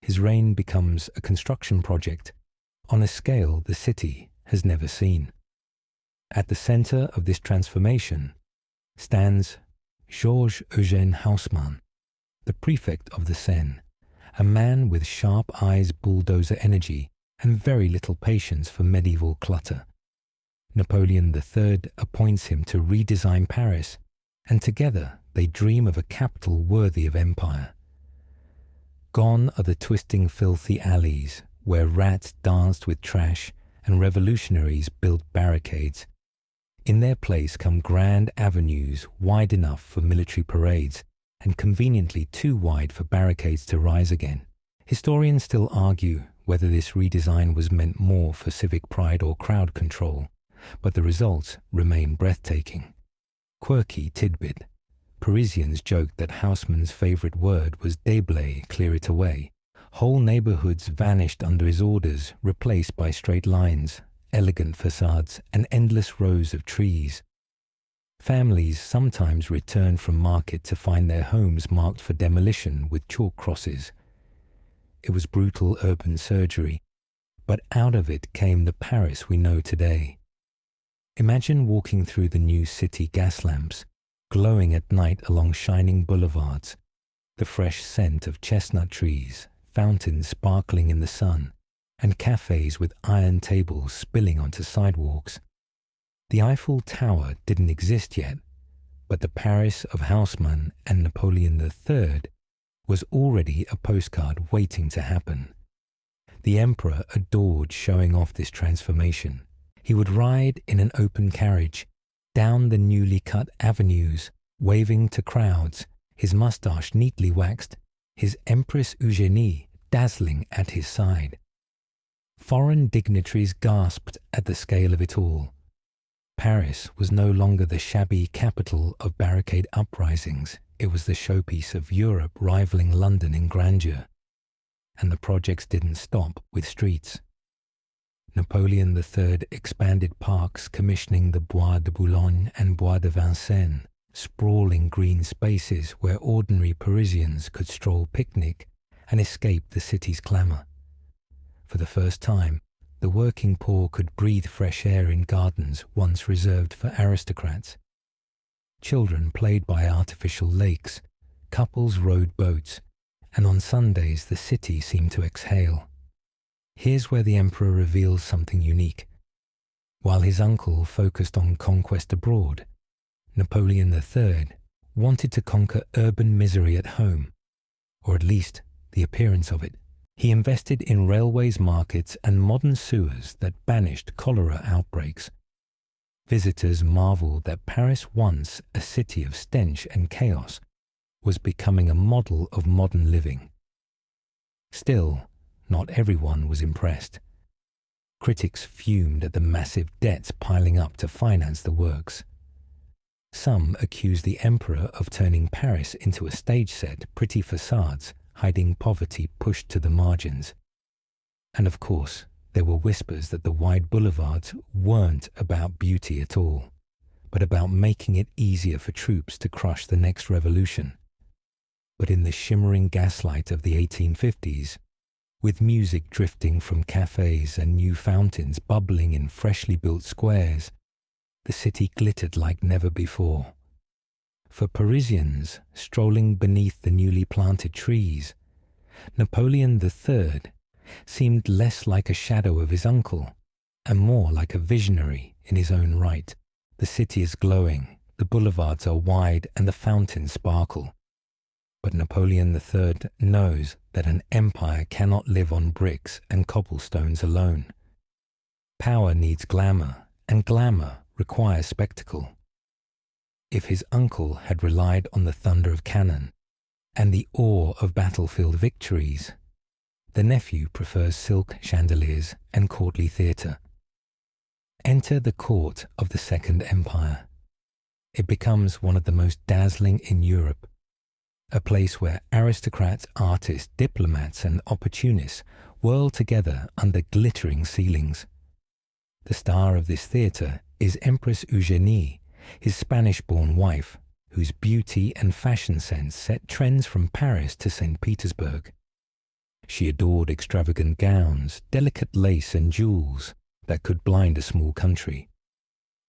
His reign becomes a construction project on a scale the city has never seen. At the center of this transformation stands Georges Eugène Haussmann, the prefect of the Seine, a man with sharp eyes, bulldozer energy, and very little patience for medieval clutter. Napoleon III appoints him to redesign Paris, and together they dream of a capital worthy of empire. Gone are the twisting, filthy alleys where rats danced with trash and revolutionaries built barricades. In their place come grand avenues wide enough for military parades and conveniently too wide for barricades to rise again. Historians still argue whether this redesign was meant more for civic pride or crowd control, but the results remain breathtaking. Quirky tidbit. Parisians joked that Haussmann's favorite word was déblayer, clear it away. Whole neighborhoods vanished under his orders, replaced by straight lines, elegant facades, and endless rows of trees. Families sometimes returned from market to find their homes marked for demolition with chalk crosses. It was brutal urban surgery, but out of it came the Paris we know today. Imagine walking through the new city gas lamps, glowing at night along shining boulevards, the fresh scent of chestnut trees, fountains sparkling in the sun, and cafes with iron tables spilling onto sidewalks. The Eiffel Tower didn't exist yet, but the Paris of Haussmann and Napoleon III was already a postcard waiting to happen. The emperor adored showing off this transformation. He would ride in an open carriage, down the newly cut avenues, waving to crowds, his moustache neatly waxed, his Empress Eugénie dazzling at his side. Foreign dignitaries gasped at the scale of it all. Paris was no longer the shabby capital of barricade uprisings. It was the showpiece of Europe rivaling London in grandeur. And the projects didn't stop with streets. Napoleon III expanded parks, commissioning the Bois de Boulogne and Bois de Vincennes, sprawling green spaces where ordinary Parisians could stroll, picnic, and escape the city's clamour. For the first time, the working poor could breathe fresh air in gardens once reserved for aristocrats. Children played by artificial lakes, couples rowed boats, and on Sundays the city seemed to exhale. Here's where the emperor reveals something unique. While his uncle focused on conquest abroad, Napoleon III wanted to conquer urban misery at home, or at least the appearance of it. He invested in railways, markets, and modern sewers that banished cholera outbreaks. Visitors marveled that Paris, once a city of stench and chaos, was becoming a model of modern living. Still, not everyone was impressed. Critics fumed at the massive debts piling up to finance the works. Some accused the emperor of turning Paris into a stage set, pretty facades, hiding poverty pushed to the margins. And of course, there were whispers that the wide boulevards weren't about beauty at all, but about making it easier for troops to crush the next revolution. But in the shimmering gaslight of the 1850s, with music drifting from cafes and new fountains bubbling in freshly built squares, the city glittered like never before. For Parisians strolling beneath the newly planted trees, Napoleon III seemed less like a shadow of his uncle and more like a visionary in his own right. The city is glowing, the boulevards are wide, and the fountains sparkle. But Napoleon III knows that an empire cannot live on bricks and cobblestones alone. Power needs glamour, and glamour requires spectacle. If his uncle had relied on the thunder of cannon and the awe of battlefield victories, the nephew prefers silk chandeliers and courtly theatre. Enter the court of the Second Empire. It becomes one of the most dazzling in Europe, a place where aristocrats, artists, diplomats, and opportunists whirl together under glittering ceilings. The star of this theatre is Empress Eugénie, his Spanish-born wife, whose beauty and fashion sense set trends from Paris to St. Petersburg. She adored extravagant gowns, delicate lace, and jewels that could blind a small country.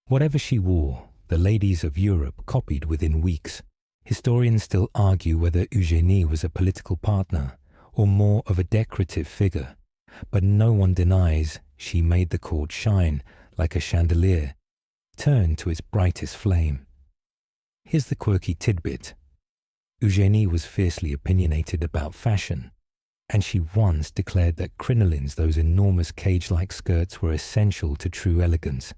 Whatever she wore, the ladies of Europe copied within weeks. Historians still argue whether Eugénie was a political partner or more of a decorative figure, but no one denies she made the court shine like a chandelier, turn to its brightest flame. Here's the quirky tidbit. Eugénie was fiercely opinionated about fashion, and she once declared that crinolines, those enormous cage-like skirts, were essential to true elegance.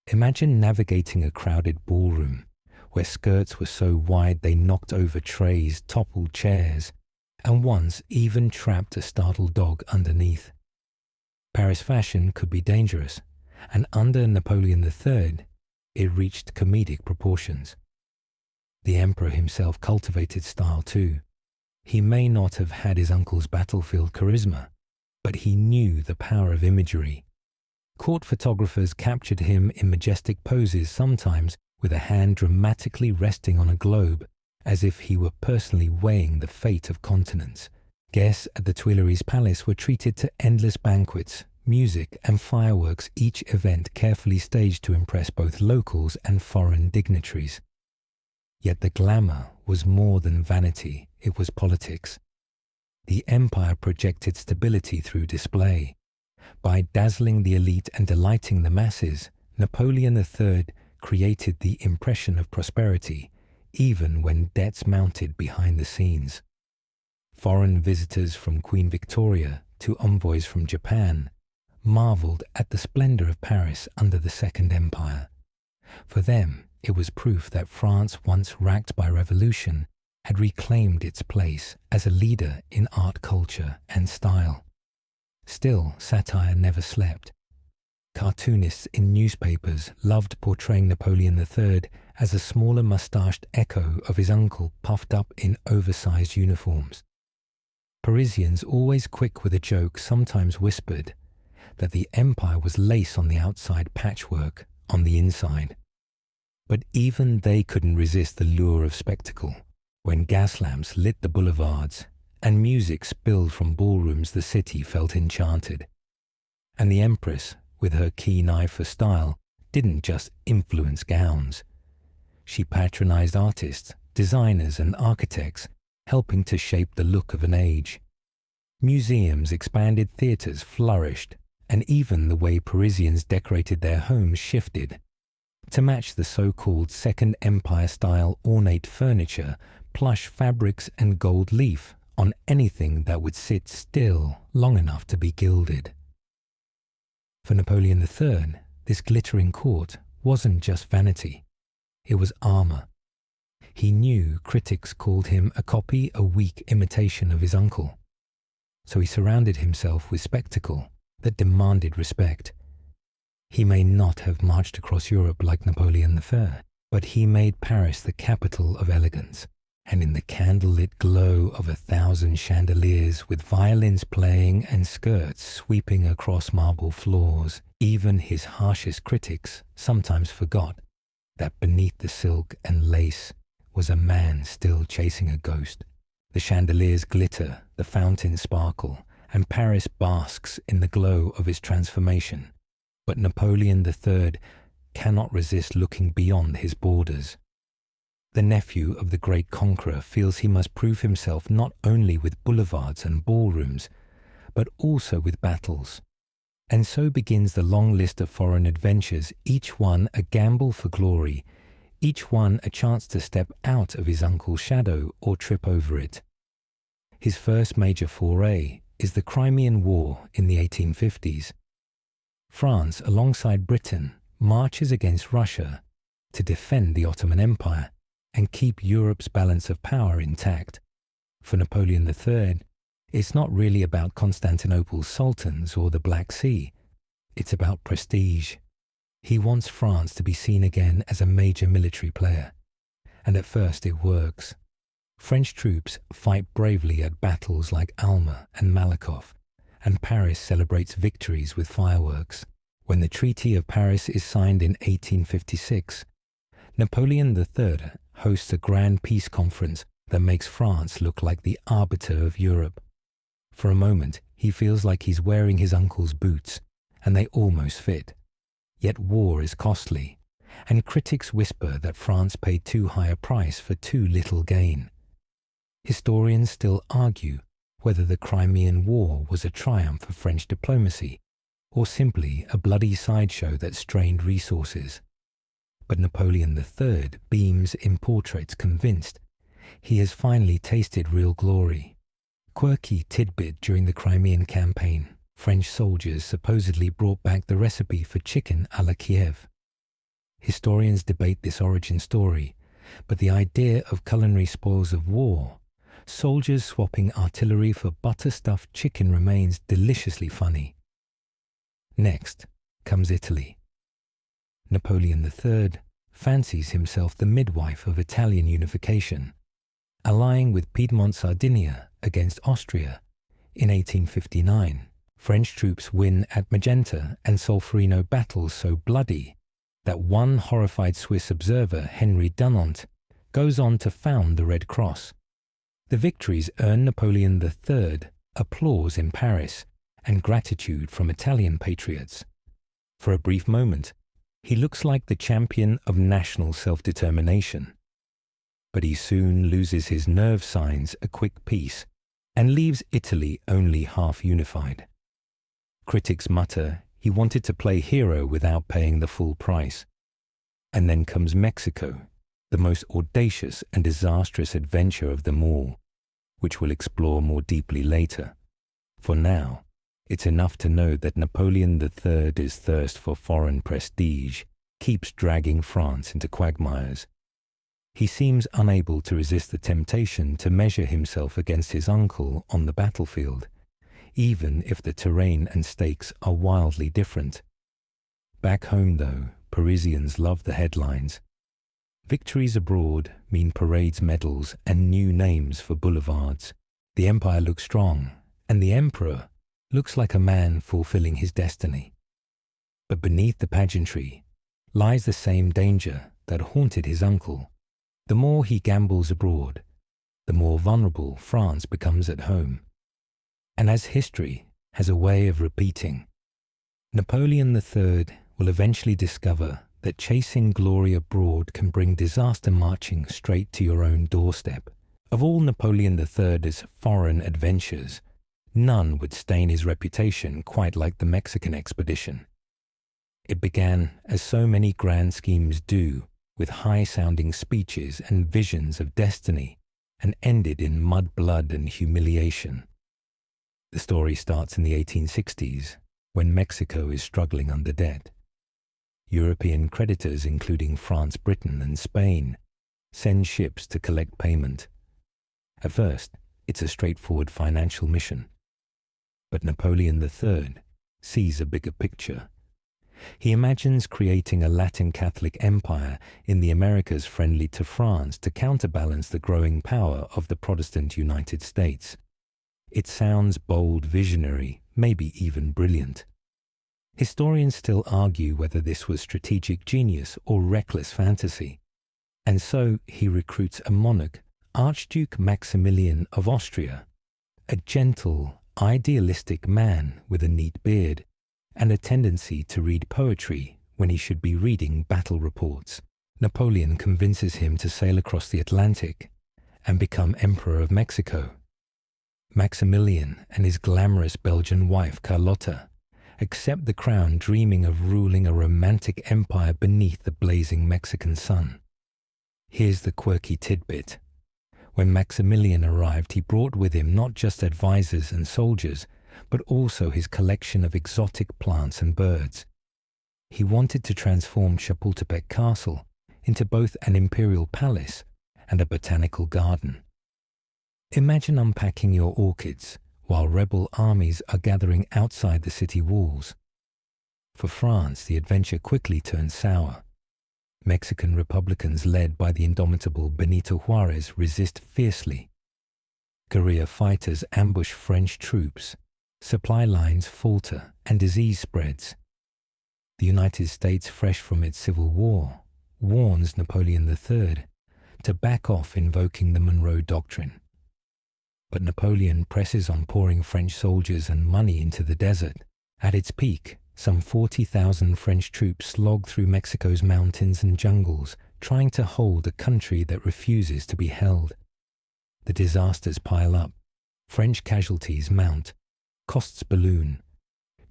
Imagine navigating a crowded ballroom where skirts were so wide they knocked over trays, toppled chairs, and once even trapped a startled dog underneath. Paris fashion could be dangerous, and under Napoleon III, it reached comedic proportions. The emperor himself cultivated style too. He may not have had his uncle's battlefield charisma, but he knew the power of imagery. Court photographers captured him in majestic poses, sometimes with a hand dramatically resting on a globe, as if he were personally weighing the fate of continents. Guests at the Tuileries Palace were treated to endless banquets, music, and fireworks, each event carefully staged to impress both locals and foreign dignitaries. Yet the glamour was more than vanity, it was politics. The empire projected stability through display. By dazzling the elite and delighting the masses, Napoleon III created the impression of prosperity, even when debts mounted behind the scenes. Foreign visitors from Queen Victoria to envoys from Japan marveled at the splendor of Paris under the Second Empire. For them, it was proof that France, once racked by revolution, had reclaimed its place as a leader in art, culture, and style. Still, satire never slept. Cartoonists in newspapers loved portraying Napoleon III as a smaller moustached echo of his uncle puffed up in oversized uniforms. Parisians, always quick with a joke, sometimes whispered that the empire was lace on the outside, patchwork on the inside. But even they couldn't resist the lure of spectacle. When gas lamps lit the boulevards and music spilled from ballrooms, the city felt enchanted. And the empress, with her keen eye for style, didn't just influence gowns. She patronized artists, designers, and architects, helping to shape the look of an age. Museums expanded, theaters flourished, and even the way Parisians decorated their homes shifted. To match the so-called Second Empire-style ornate furniture, plush fabrics, and gold leaf on anything that would sit still long enough to be gilded. For Napoleon III, this glittering court wasn't just vanity. It was armor. He knew critics called him a weak imitation of his uncle. So he surrounded himself with spectacle that demanded respect. He may not have marched across Europe like Napoleon III, but he made Paris the capital of elegance, and in the candlelit glow of 1,000 chandeliers with violins playing and skirts sweeping across marble floors, even his harshest critics sometimes forgot that beneath the silk and lace was a man still chasing a ghost. The chandeliers glitter, the fountains sparkle, and Paris basks in the glow of its transformation. But Napoleon III cannot resist looking beyond his borders. The nephew of the great conqueror feels he must prove himself not only with boulevards and ballrooms, but also with battles. And so begins the long list of foreign adventures, each one a gamble for glory, each one a chance to step out of his uncle's shadow or trip over it. His first major foray is the Crimean War in the 1850s. France, alongside Britain, marches against Russia to defend the Ottoman Empire and keep Europe's balance of power intact. For Napoleon III, it's not really about Constantinople's sultans or the Black Sea. It's about prestige. He wants France to be seen again as a major military player. And at first it works. French troops fight bravely at battles like Alma and Malakoff, and Paris celebrates victories with fireworks. When the Treaty of Paris is signed in 1856, Napoleon III hosts a grand peace conference that makes France look like the arbiter of Europe. For a moment, he feels like he's wearing his uncle's boots, and they almost fit. Yet war is costly, and critics whisper that France paid too high a price for too little gain. Historians still argue whether the Crimean War was a triumph of French diplomacy, or simply a bloody sideshow that strained resources. But Napoleon III beams in portraits convinced he has finally tasted real glory. Quirky tidbit during the Crimean campaign, French soldiers supposedly brought back the recipe for chicken à la Kiev. Historians debate this origin story, but the idea of culinary spoils of war, soldiers swapping artillery for butter-stuffed chicken, remains deliciously funny. Next comes Italy. Napoleon III fancies himself the midwife of Italian unification, allying with Piedmont Sardinia against Austria. In 1859, French troops win at Magenta and Solferino battles so bloody that one horrified Swiss observer, Henry Dunant, goes on to found the Red Cross. The victories earn Napoleon III applause in Paris and gratitude from Italian patriots. For a brief moment, he looks like the champion of national self-determination. But he soon loses his nerve signs a quick peace and leaves Italy only half unified. Critics mutter he wanted to play hero without paying the full price. And then comes Mexico, the most audacious and disastrous adventure of them all, which we'll explore more deeply later. For now, it's enough to know that Napoleon III's thirst for foreign prestige keeps dragging France into quagmires. He seems unable to resist the temptation to measure himself against his uncle on the battlefield, even if the terrain and stakes are wildly different. Back home, though, Parisians love the headlines. Victories abroad mean parades, medals, and new names for boulevards. The empire looks strong, and the emperor looks like a man fulfilling his destiny. But beneath the pageantry lies the same danger that haunted his uncle. The more he gambles abroad, the more vulnerable France becomes at home. And as history has a way of repeating, Napoleon III will eventually discover that chasing glory abroad can bring disaster marching straight to your own doorstep. Of all Napoleon III's foreign adventures, none would stain his reputation quite like the Mexican expedition. It began, as so many grand schemes do, with high-sounding speeches and visions of destiny, and ended in mud, blood, and humiliation. The story starts in the 1860s, when Mexico is struggling under debt. European creditors, including France, Britain, and Spain, send ships to collect payment. At first, it's a straightforward financial mission. But Napoleon III sees a bigger picture. He imagines creating a Latin Catholic empire in the Americas friendly to France to counterbalance the growing power of the Protestant United States. It sounds bold, visionary, maybe even brilliant. Historians still argue whether this was strategic genius or reckless fantasy. And so he recruits a monarch, Archduke Maximilian of Austria, a gentle, idealistic man with a neat beard, and a tendency to read poetry when he should be reading battle reports. Napoleon convinces him to sail across the Atlantic and become Emperor of Mexico. Maximilian and his glamorous Belgian wife Carlotta accept the crown, dreaming of ruling a romantic empire beneath the blazing Mexican sun. Here's the quirky tidbit. When Maximilian arrived, he brought with him not just advisors and soldiers, but also his collection of exotic plants and birds. He wanted to transform Chapultepec Castle into both an imperial palace and a botanical garden. Imagine unpacking your orchids while rebel armies are gathering outside the city walls. For France, the adventure quickly turned sour. Mexican Republicans led by the indomitable Benito Juarez resist fiercely. Guerrilla fighters ambush French troops. Supply lines falter and disease spreads. The United States, fresh from its civil war, warns Napoleon III to back off, invoking the Monroe Doctrine. But Napoleon presses on, pouring French soldiers and money into the desert. At its peak, some 40,000 French troops slog through Mexico's mountains and jungles, trying to hold a country that refuses to be held. The disasters pile up. French casualties mount. Costs balloon.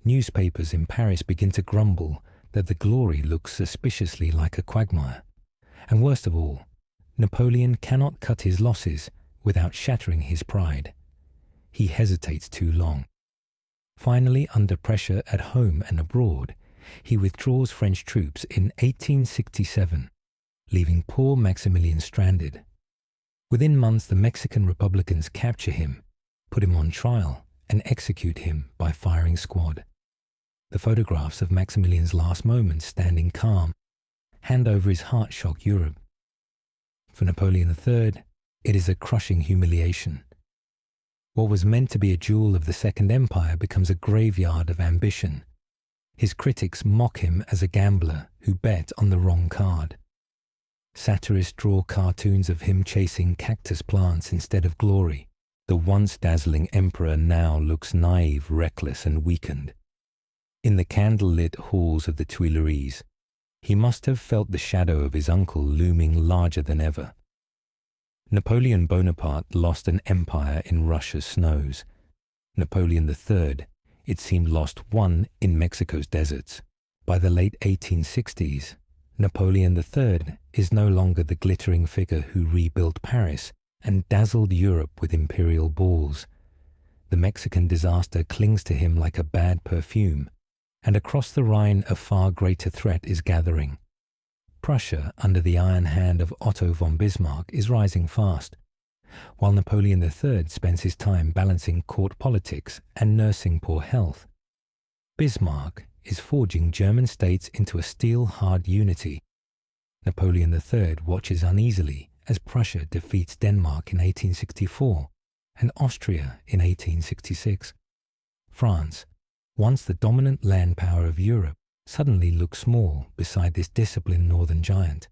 Newspapers in Paris begin to grumble that the glory looks suspiciously like a quagmire. And worst of all, Napoleon cannot cut his losses without shattering his pride. He hesitates too long. Finally, under pressure at home and abroad, he withdraws French troops in 1867, leaving poor Maximilian stranded. Within months, the Mexican Republicans capture him, put him on trial, and execute him by firing squad. The photographs of Maximilian's last moments, standing calm, hand over his heart, shock Europe. For Napoleon III, it is a crushing humiliation. What was meant to be a jewel of the Second Empire becomes a graveyard of ambition. His critics mock him as a gambler who bet on the wrong card. Satirists draw cartoons of him chasing cactus plants instead of glory. The once dazzling emperor now looks naive, reckless, and weakened. In the candle-lit halls of the Tuileries, he must have felt the shadow of his uncle looming larger than ever. Napoleon Bonaparte lost an empire in Russia's snows. Napoleon III, it seemed, lost one in Mexico's deserts. By the late 1860s, Napoleon III is no longer the glittering figure who rebuilt Paris and dazzled Europe with imperial balls. The Mexican disaster clings to him like a bad perfume, and across the Rhine a far greater threat is gathering. Prussia, under the iron hand of Otto von Bismarck, is rising fast, while Napoleon III spends his time balancing court politics and nursing poor health. Bismarck is forging German states into a steel-hard unity. Napoleon III watches uneasily as Prussia defeats Denmark in 1864 and Austria in 1866. France, once the dominant land power of Europe, suddenly looks small beside this disciplined northern giant.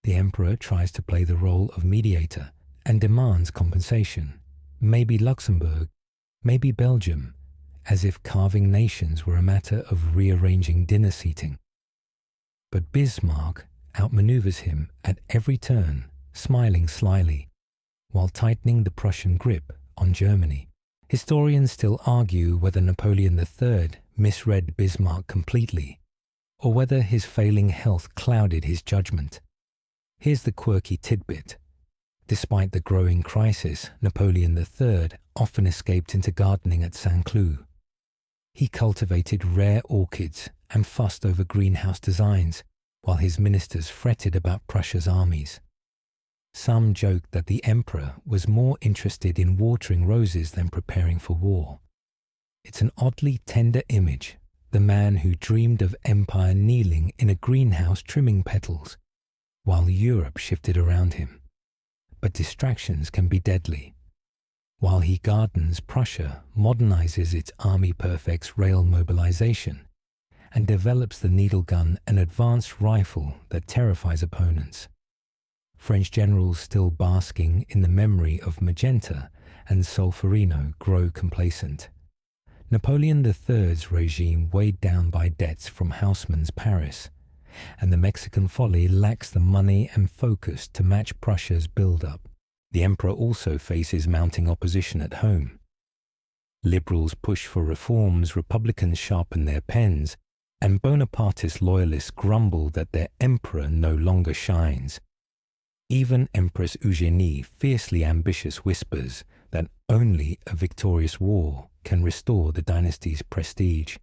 The emperor tries to play the role of mediator and demands compensation, maybe Luxembourg, maybe Belgium, as if carving nations were a matter of rearranging dinner seating. But Bismarck outmaneuvers him at every turn, smiling slyly, while tightening the Prussian grip on Germany. Historians still argue whether Napoleon III misread Bismarck completely, or whether his failing health clouded his judgment. Here's the quirky tidbit. Despite the growing crisis, Napoleon III often escaped into gardening at Saint-Cloud. He cultivated rare orchids and fussed over greenhouse designs, while his ministers fretted about Prussia's armies. Some joked that the emperor was more interested in watering roses than preparing for war. It's an oddly tender image, the man who dreamed of empire kneeling in a greenhouse trimming petals, while Europe shifted around him. But distractions can be deadly. While he gardens, Prussia modernizes its army, perfects rail mobilization, and develops the needle gun, an advanced rifle that terrifies opponents. French generals still basking in the memory of Magenta and Solferino grow complacent. Napoleon III's regime weighed down by debts from Haussmann's Paris, and the Mexican folly lacks the money and focus to match Prussia's build-up. The emperor also faces mounting opposition at home. Liberals push for reforms, Republicans sharpen their pens, and Bonapartist loyalists grumble that their emperor no longer shines. Even Empress Eugénie, fiercely ambitious, whispers that only a victorious war can restore the dynasty's prestige.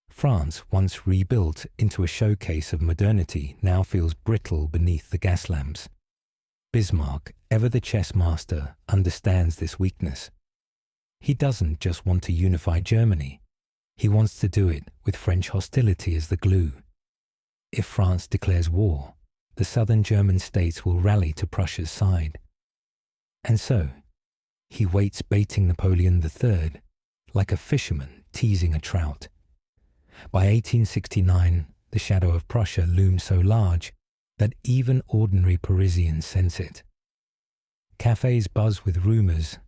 France, once rebuilt into a showcase of modernity, now feels brittle beneath the gas lamps. Bismarck, ever the chess master, understands this weakness. He doesn't just want to unify Germany. He wants to do it with French hostility as the glue. If France declares war, the southern German states will rally to Prussia's side. And so, he waits, baiting Napoleon III like a fisherman teasing a trout. By 1869, the shadow of Prussia looms so large that even ordinary Parisians sense it. Cafes buzz with rumors,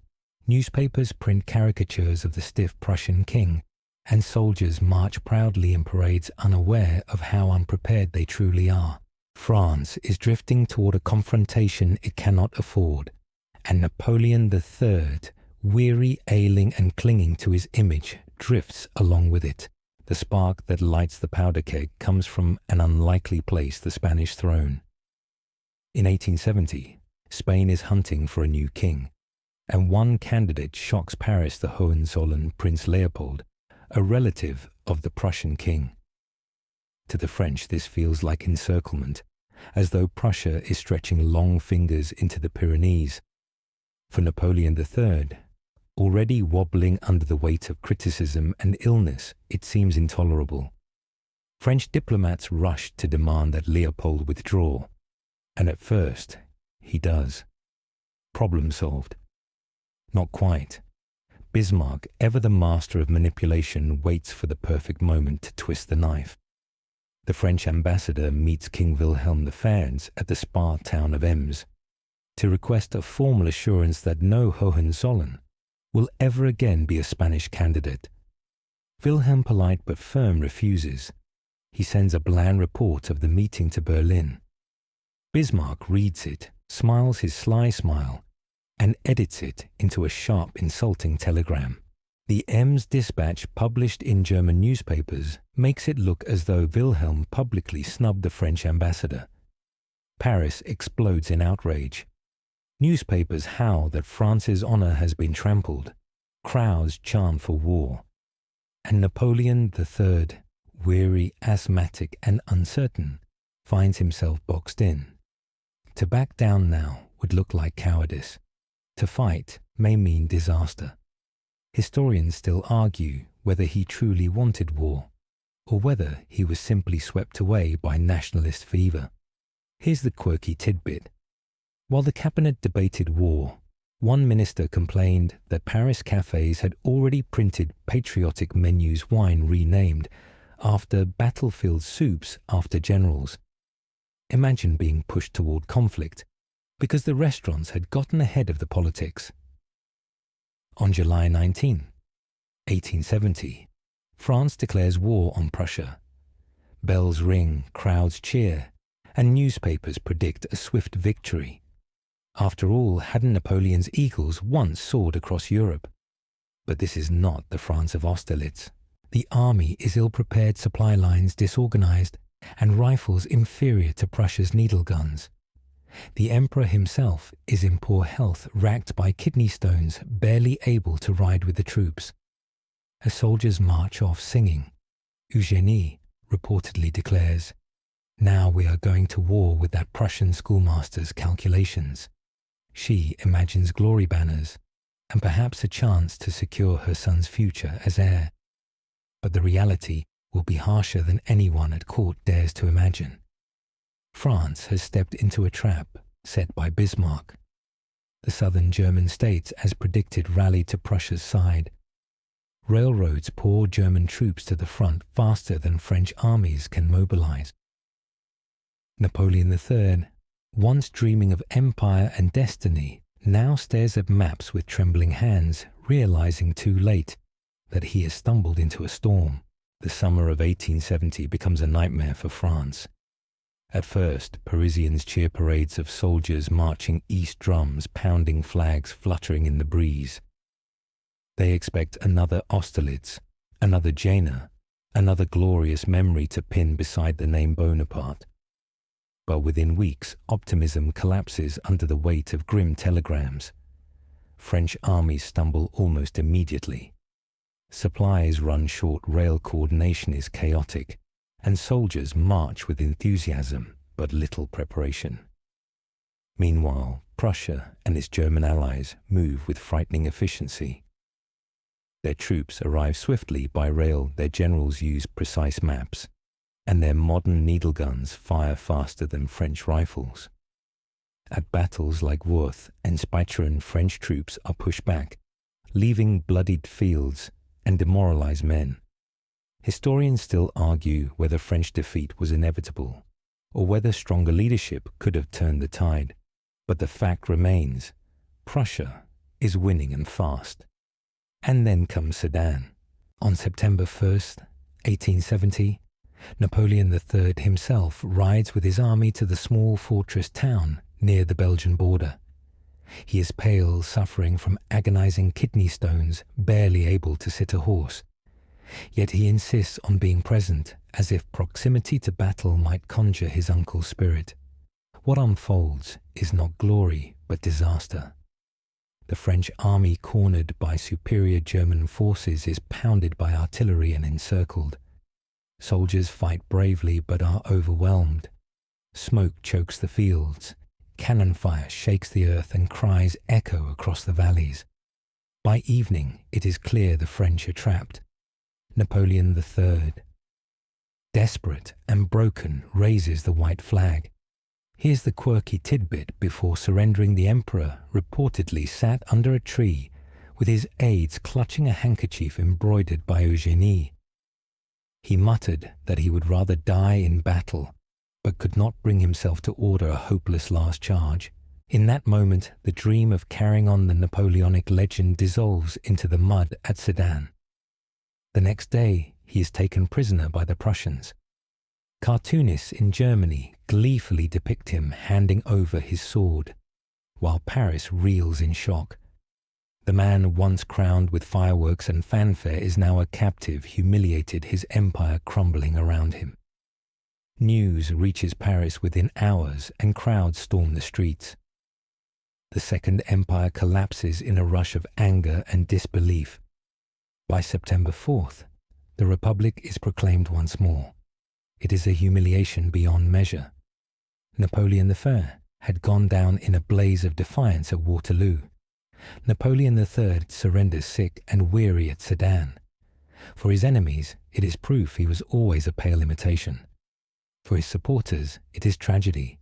newspapers print caricatures of the stiff Prussian king, and soldiers march proudly in parades unaware of how unprepared they truly are. France is drifting toward a confrontation it cannot afford, and Napoleon III, weary, ailing, and clinging to his image, drifts along with it. The spark that lights the powder keg comes from an unlikely place, the Spanish throne. In 1870, Spain is hunting for a new king, and one candidate shocks Paris, the Hohenzollern Prince Leopold, a relative of the Prussian king. To the French, this feels like encirclement, as though Prussia is stretching long fingers into the Pyrenees. For Napoleon III, already wobbling under the weight of criticism and illness, it seems intolerable. French diplomats rush to demand that Leopold withdraw, and at first, he does. Problem solved. Not quite. Bismarck, ever the master of manipulation, waits for the perfect moment to twist the knife. The French ambassador meets King Wilhelm III at the spa town of Ems to request a formal assurance that no Hohenzollern will ever again be a Spanish candidate. Wilhelm, polite but firm, refuses. He sends a bland report of the meeting to Berlin. Bismarck reads it, smiles his sly smile, and edits it into a sharp, insulting telegram. The Ems dispatch, published in German newspapers, makes it look as though Wilhelm publicly snubbed the French ambassador. Paris explodes in outrage. Newspapers howl that France's honor has been trampled. Crowds chant for war. And Napoleon III, weary, asthmatic, and uncertain, finds himself boxed in. To back down now would look like cowardice. To fight may mean disaster. Historians still argue whether he truly wanted war, or whether he was simply swept away by nationalist fever. Here's the quirky tidbit. While the cabinet debated war, one minister complained that Paris cafes had already printed patriotic menus, wine renamed after battlefield soups after generals. Imagine being pushed toward conflict because the restaurants had gotten ahead of the politics. On July 19, 1870, France declares war on Prussia. Bells ring, crowds cheer, and newspapers predict a swift victory. After all, hadn't Napoleon's eagles once soared across Europe? But this is not the France of Austerlitz. The army is ill-prepared, supply lines disorganized, and rifles inferior to Prussia's needle guns. The emperor himself is in poor health, racked by kidney stones, barely able to ride with the troops. As soldiers march off singing, Eugénie reportedly declares, "Now we are going to war with that Prussian schoolmaster's calculations." She imagines glory banners and perhaps a chance to secure her son's future as heir. But the reality will be harsher than anyone at court dares to imagine. France has stepped into a trap set by Bismarck. The southern German states, as predicted, rallied to Prussia's side. Railroads pour German troops to the front faster than French armies can mobilize. Napoleon III, once dreaming of empire and destiny, now stares at maps with trembling hands, realizing too late that he has stumbled into a storm. The summer of 1870 becomes a nightmare for France. At first, Parisians cheer parades of soldiers marching east, drums pounding, flags fluttering in the breeze. They expect another Austerlitz, another Jena, another glorious memory to pin beside the name Bonaparte. But within weeks, optimism collapses under the weight of grim telegrams. French armies stumble almost immediately. Supplies run short, rail coordination is chaotic, and soldiers march with enthusiasm but little preparation. Meanwhile, Prussia and its German allies move with frightening efficiency. Their troops arrive swiftly by rail, their generals use precise maps, and their modern needle guns fire faster than French rifles. At battles like Worth and Spicheren, French troops are pushed back, leaving bloodied fields and demoralized men. Historians still argue whether French defeat was inevitable, or whether stronger leadership could have turned the tide. But the fact remains, Prussia is winning and fast. And then comes Sedan. On September 1st, 1870, Napoleon III himself rides with his army to the small fortress town near the Belgian border. He is pale, suffering from agonizing kidney stones, barely able to sit a horse. Yet he insists on being present, as if proximity to battle might conjure his uncle's spirit. What unfolds is not glory, but disaster. The French army, cornered by superior German forces, is pounded by artillery and encircled. Soldiers fight bravely but are overwhelmed. Smoke chokes the fields. Cannon fire shakes the earth and cries echo across the valleys. By evening, it is clear the French are trapped. Napoleon III, desperate and broken, raises the white flag. Here's the quirky tidbit: before surrendering, the emperor reportedly sat under a tree with his aides clutching a handkerchief embroidered by Eugénie. He muttered that he would rather die in battle, but could not bring himself to order a hopeless last charge. In that moment, the dream of carrying on the Napoleonic legend dissolves into the mud at Sedan. The next day, he is taken prisoner by the Prussians. Cartoonists in Germany gleefully depict him handing over his sword, while Paris reels in shock. The man once crowned with fireworks and fanfare is now a captive, humiliated, his empire crumbling around him. News reaches Paris within hours, and crowds storm the streets. The Second Empire collapses in a rush of anger and disbelief. By September 4th, the Republic is proclaimed once more. It is a humiliation beyond measure. Napoleon III had gone down in a blaze of defiance at Waterloo. Napoleon III surrenders sick and weary at Sedan. For his enemies, it is proof he was always a pale imitation. For his supporters, it is tragedy.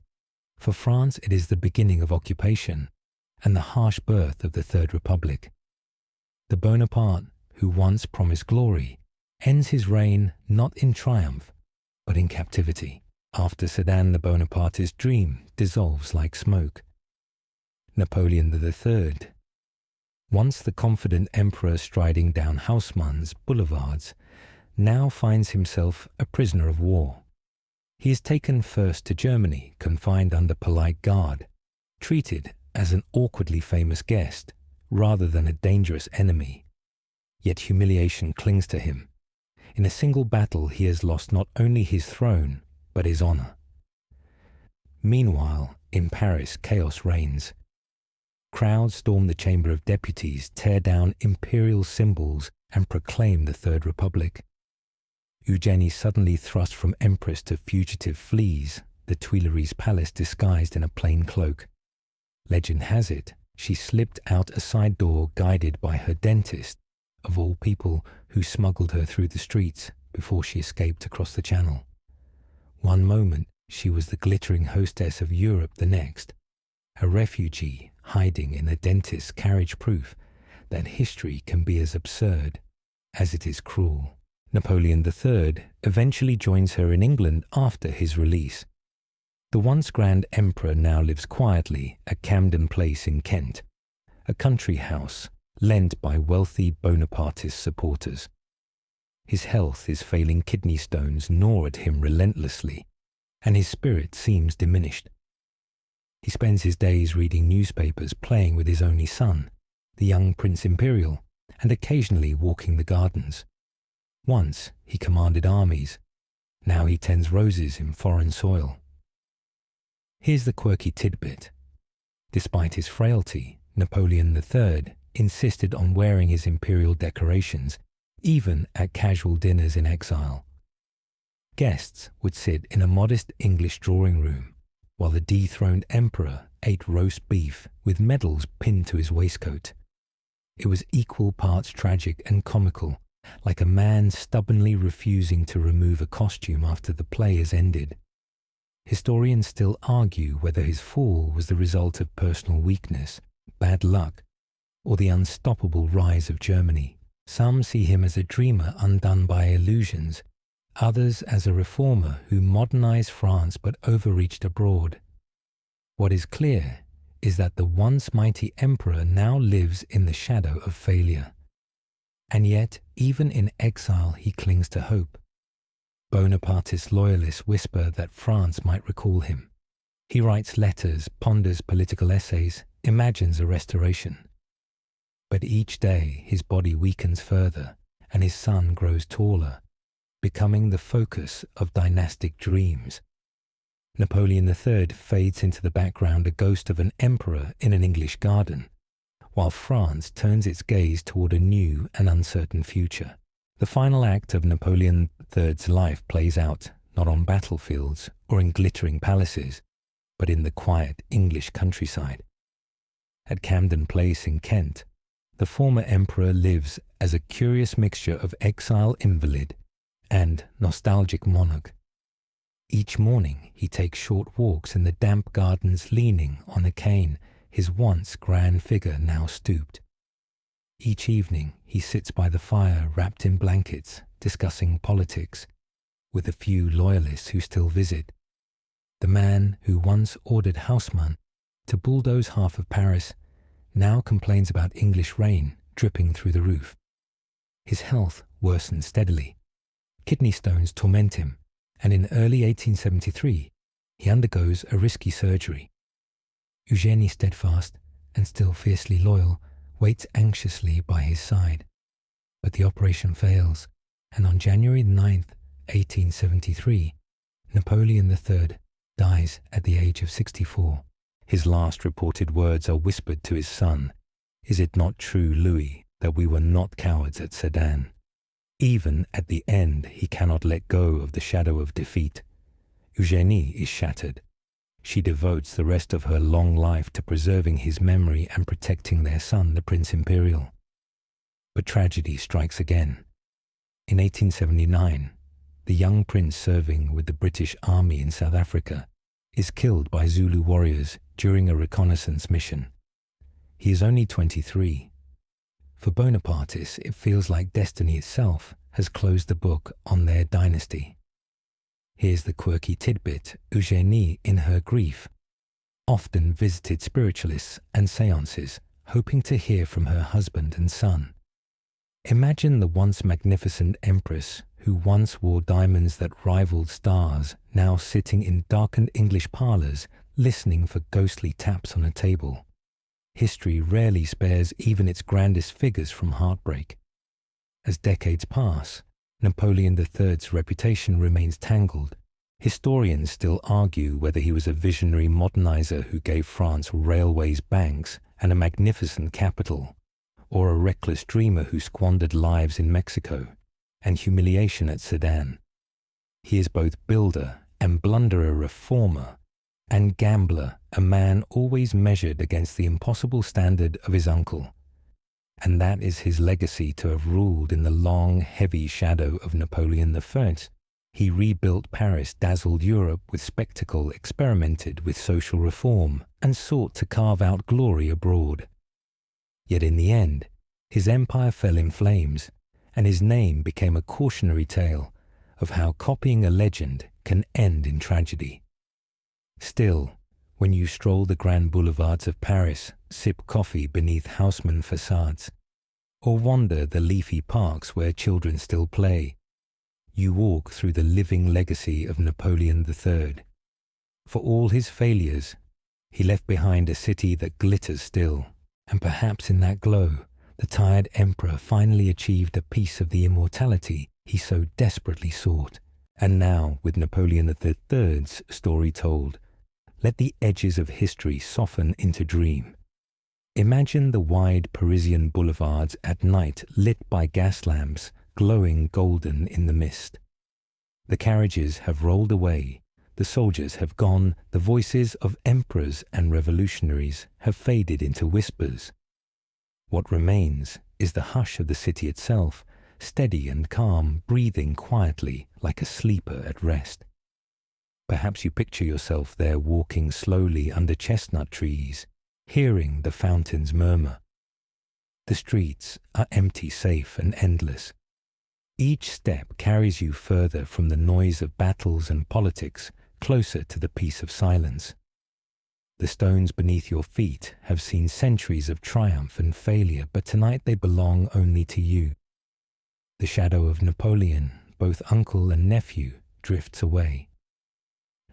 For France, it is the beginning of occupation and the harsh birth of the Third Republic. The Bonaparte, who once promised glory, ends his reign not in triumph, but in captivity. After Sedan, the Bonapartist dream dissolves like smoke. Napoleon III, once the confident emperor striding down Haussmann's boulevards, now finds himself a prisoner of war. He is taken first to Germany, confined under polite guard, treated as an awkwardly famous guest rather than a dangerous enemy. Yet humiliation clings to him. In a single battle he has lost not only his throne, but his honor. Meanwhile, in Paris, chaos reigns. Crowds storm the Chamber of Deputies, tear down imperial symbols, and proclaim the Third Republic. Eugénie, suddenly thrust from empress to fugitive, flees the Tuileries palace disguised in a plain cloak. Legend has it, she slipped out a side door guided by her dentist, of all people, who smuggled her through the streets before she escaped across the Channel. One moment she was the glittering hostess of Europe, the next, a refugee hiding in a dentist's carriage, proof that history can be as absurd as it is cruel. Napoleon III eventually joins her in England after his release. The once grand emperor now lives quietly at Camden Place in Kent, a country house lent by wealthy Bonapartist supporters. His health, his failing kidney stones gnaw at him relentlessly, and his spirit seems diminished. He spends his days reading newspapers, playing with his only son, the young Prince Imperial, and occasionally walking the gardens. Once he commanded armies, now he tends roses in foreign soil. Here's the quirky tidbit. Despite his frailty, Napoleon III insisted on wearing his imperial decorations, even at casual dinners in exile. Guests would sit in a modest English drawing room, while the dethroned emperor ate roast beef with medals pinned to his waistcoat. It was equal parts tragic and comical, like a man stubbornly refusing to remove a costume after the play has ended. Historians still argue whether his fall was the result of personal weakness, bad luck, or the unstoppable rise of Germany. Some see him as a dreamer undone by illusions, others as a reformer who modernized France but overreached abroad. What is clear is that the once mighty emperor now lives in the shadow of failure. And yet, even in exile, he clings to hope. Bonapartist loyalists whisper that France might recall him. He writes letters, ponders political essays, imagines a restoration. But each day his body weakens further, and his son grows taller, becoming the focus of dynastic dreams. Napoleon III fades into the background, a ghost of an emperor in an English garden, while France turns its gaze toward a new and uncertain future. The final act of Napoleon III's life plays out not on battlefields or in glittering palaces, but in the quiet English countryside. At Camden Place in Kent, the former emperor lives as a curious mixture of exile invalid and nostalgic monarch. Each morning he takes short walks in the damp gardens, leaning on a cane, his once grand figure now stooped. Each evening he sits by the fire, wrapped in blankets, discussing politics, with a few loyalists who still visit. The man who once ordered Haussmann to bulldoze half of Paris now complains about English rain dripping through the roof. His health worsens steadily. Kidney stones torment him, and in early 1873 he undergoes a risky surgery. Eugénie, steadfast and still fiercely loyal, waits anxiously by his side. But the operation fails, and on January 9th, 1873, Napoleon III dies at the age of 64. His last reported words are whispered to his son, "Is it not true, Louis, that we were not cowards at Sedan?" Even at the end, he cannot let go of the shadow of defeat. Eugénie is shattered. She devotes the rest of her long life to preserving his memory and protecting their son, the Prince Imperial. But tragedy strikes again. In 1879, the young prince serving with the British Army in South Africa is killed by Zulu warriors during a reconnaissance mission. He is only 23. For Bonapartists, it feels like destiny itself has closed the book on their dynasty. Here's the quirky tidbit. Eugénie, in her grief, often visited spiritualists and seances, hoping to hear from her husband and son. Imagine the once magnificent empress who once wore diamonds that rivaled stars, now sitting in darkened English parlours, listening for ghostly taps on a table. History rarely spares even its grandest figures from heartbreak. As decades pass, Napoleon III's reputation remains tangled. Historians still argue whether he was a visionary modernizer who gave France railways, banks, and a magnificent capital, or a reckless dreamer who squandered lives in Mexico and humiliation at Sedan. He is both builder and blunderer, reformer, and gambler, a man always measured against the impossible standard of his uncle. And that is his legacy to have ruled in the long, heavy shadow of Napoleon I. He rebuilt Paris, dazzled Europe with spectacle, experimented with social reform, and sought to carve out glory abroad. Yet in the end, his empire fell in flames, and his name became a cautionary tale of how copying a legend can end in tragedy. Still, when you stroll the grand boulevards of Paris, sip coffee beneath houseman facades, or wander the leafy parks where children still play, you walk through the living legacy of Napoleon III. For all his failures, he left behind a city that glitters still, and perhaps in that glow, the tired emperor finally achieved a piece of the immortality he so desperately sought. And now, with Napoleon III's story told, let the edges of history soften into dream. Imagine the wide Parisian boulevards at night lit by gas lamps, glowing golden in the mist. The carriages have rolled away, the soldiers have gone, the voices of emperors and revolutionaries have faded into whispers. What remains is the hush of the city itself, steady and calm, breathing quietly like a sleeper at rest. Perhaps you picture yourself there walking slowly under chestnut trees, hearing the fountains murmur. The streets are empty, safe, and endless. Each step carries you further from the noise of battles and politics, closer to the peace of silence. The stones beneath your feet have seen centuries of triumph and failure, but tonight they belong only to you. The shadow of Napoleon, both uncle and nephew, drifts away.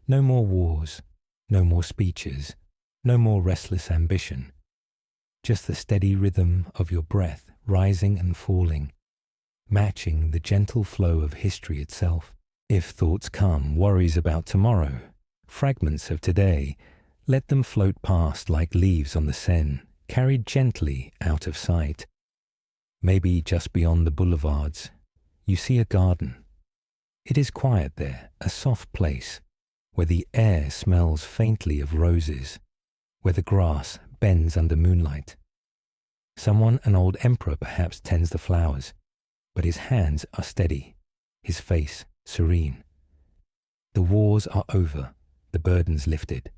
No more wars, no more speeches, no more restless ambition. Just the steady rhythm of your breath rising and falling, matching the gentle flow of history itself. If thoughts come, worries about tomorrow, fragments of today, let them float past like leaves on the Seine, carried gently out of sight. Maybe just beyond the boulevards, you see a garden. It is quiet there, a soft place, where the air smells faintly of roses, where the grass bends under moonlight. Someone, an old emperor perhaps, tends the flowers, but his hands are steady, his face serene. The wars are over, the burdens lifted.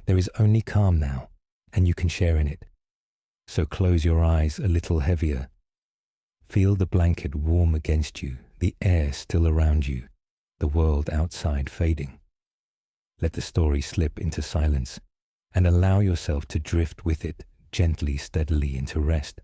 There is only calm now, and you can share in it. So close your eyes a little heavier. Feel the blanket warm against you, the air still around you, the world outside fading. Let the story slip into silence and allow yourself to drift with it gently, steadily into rest.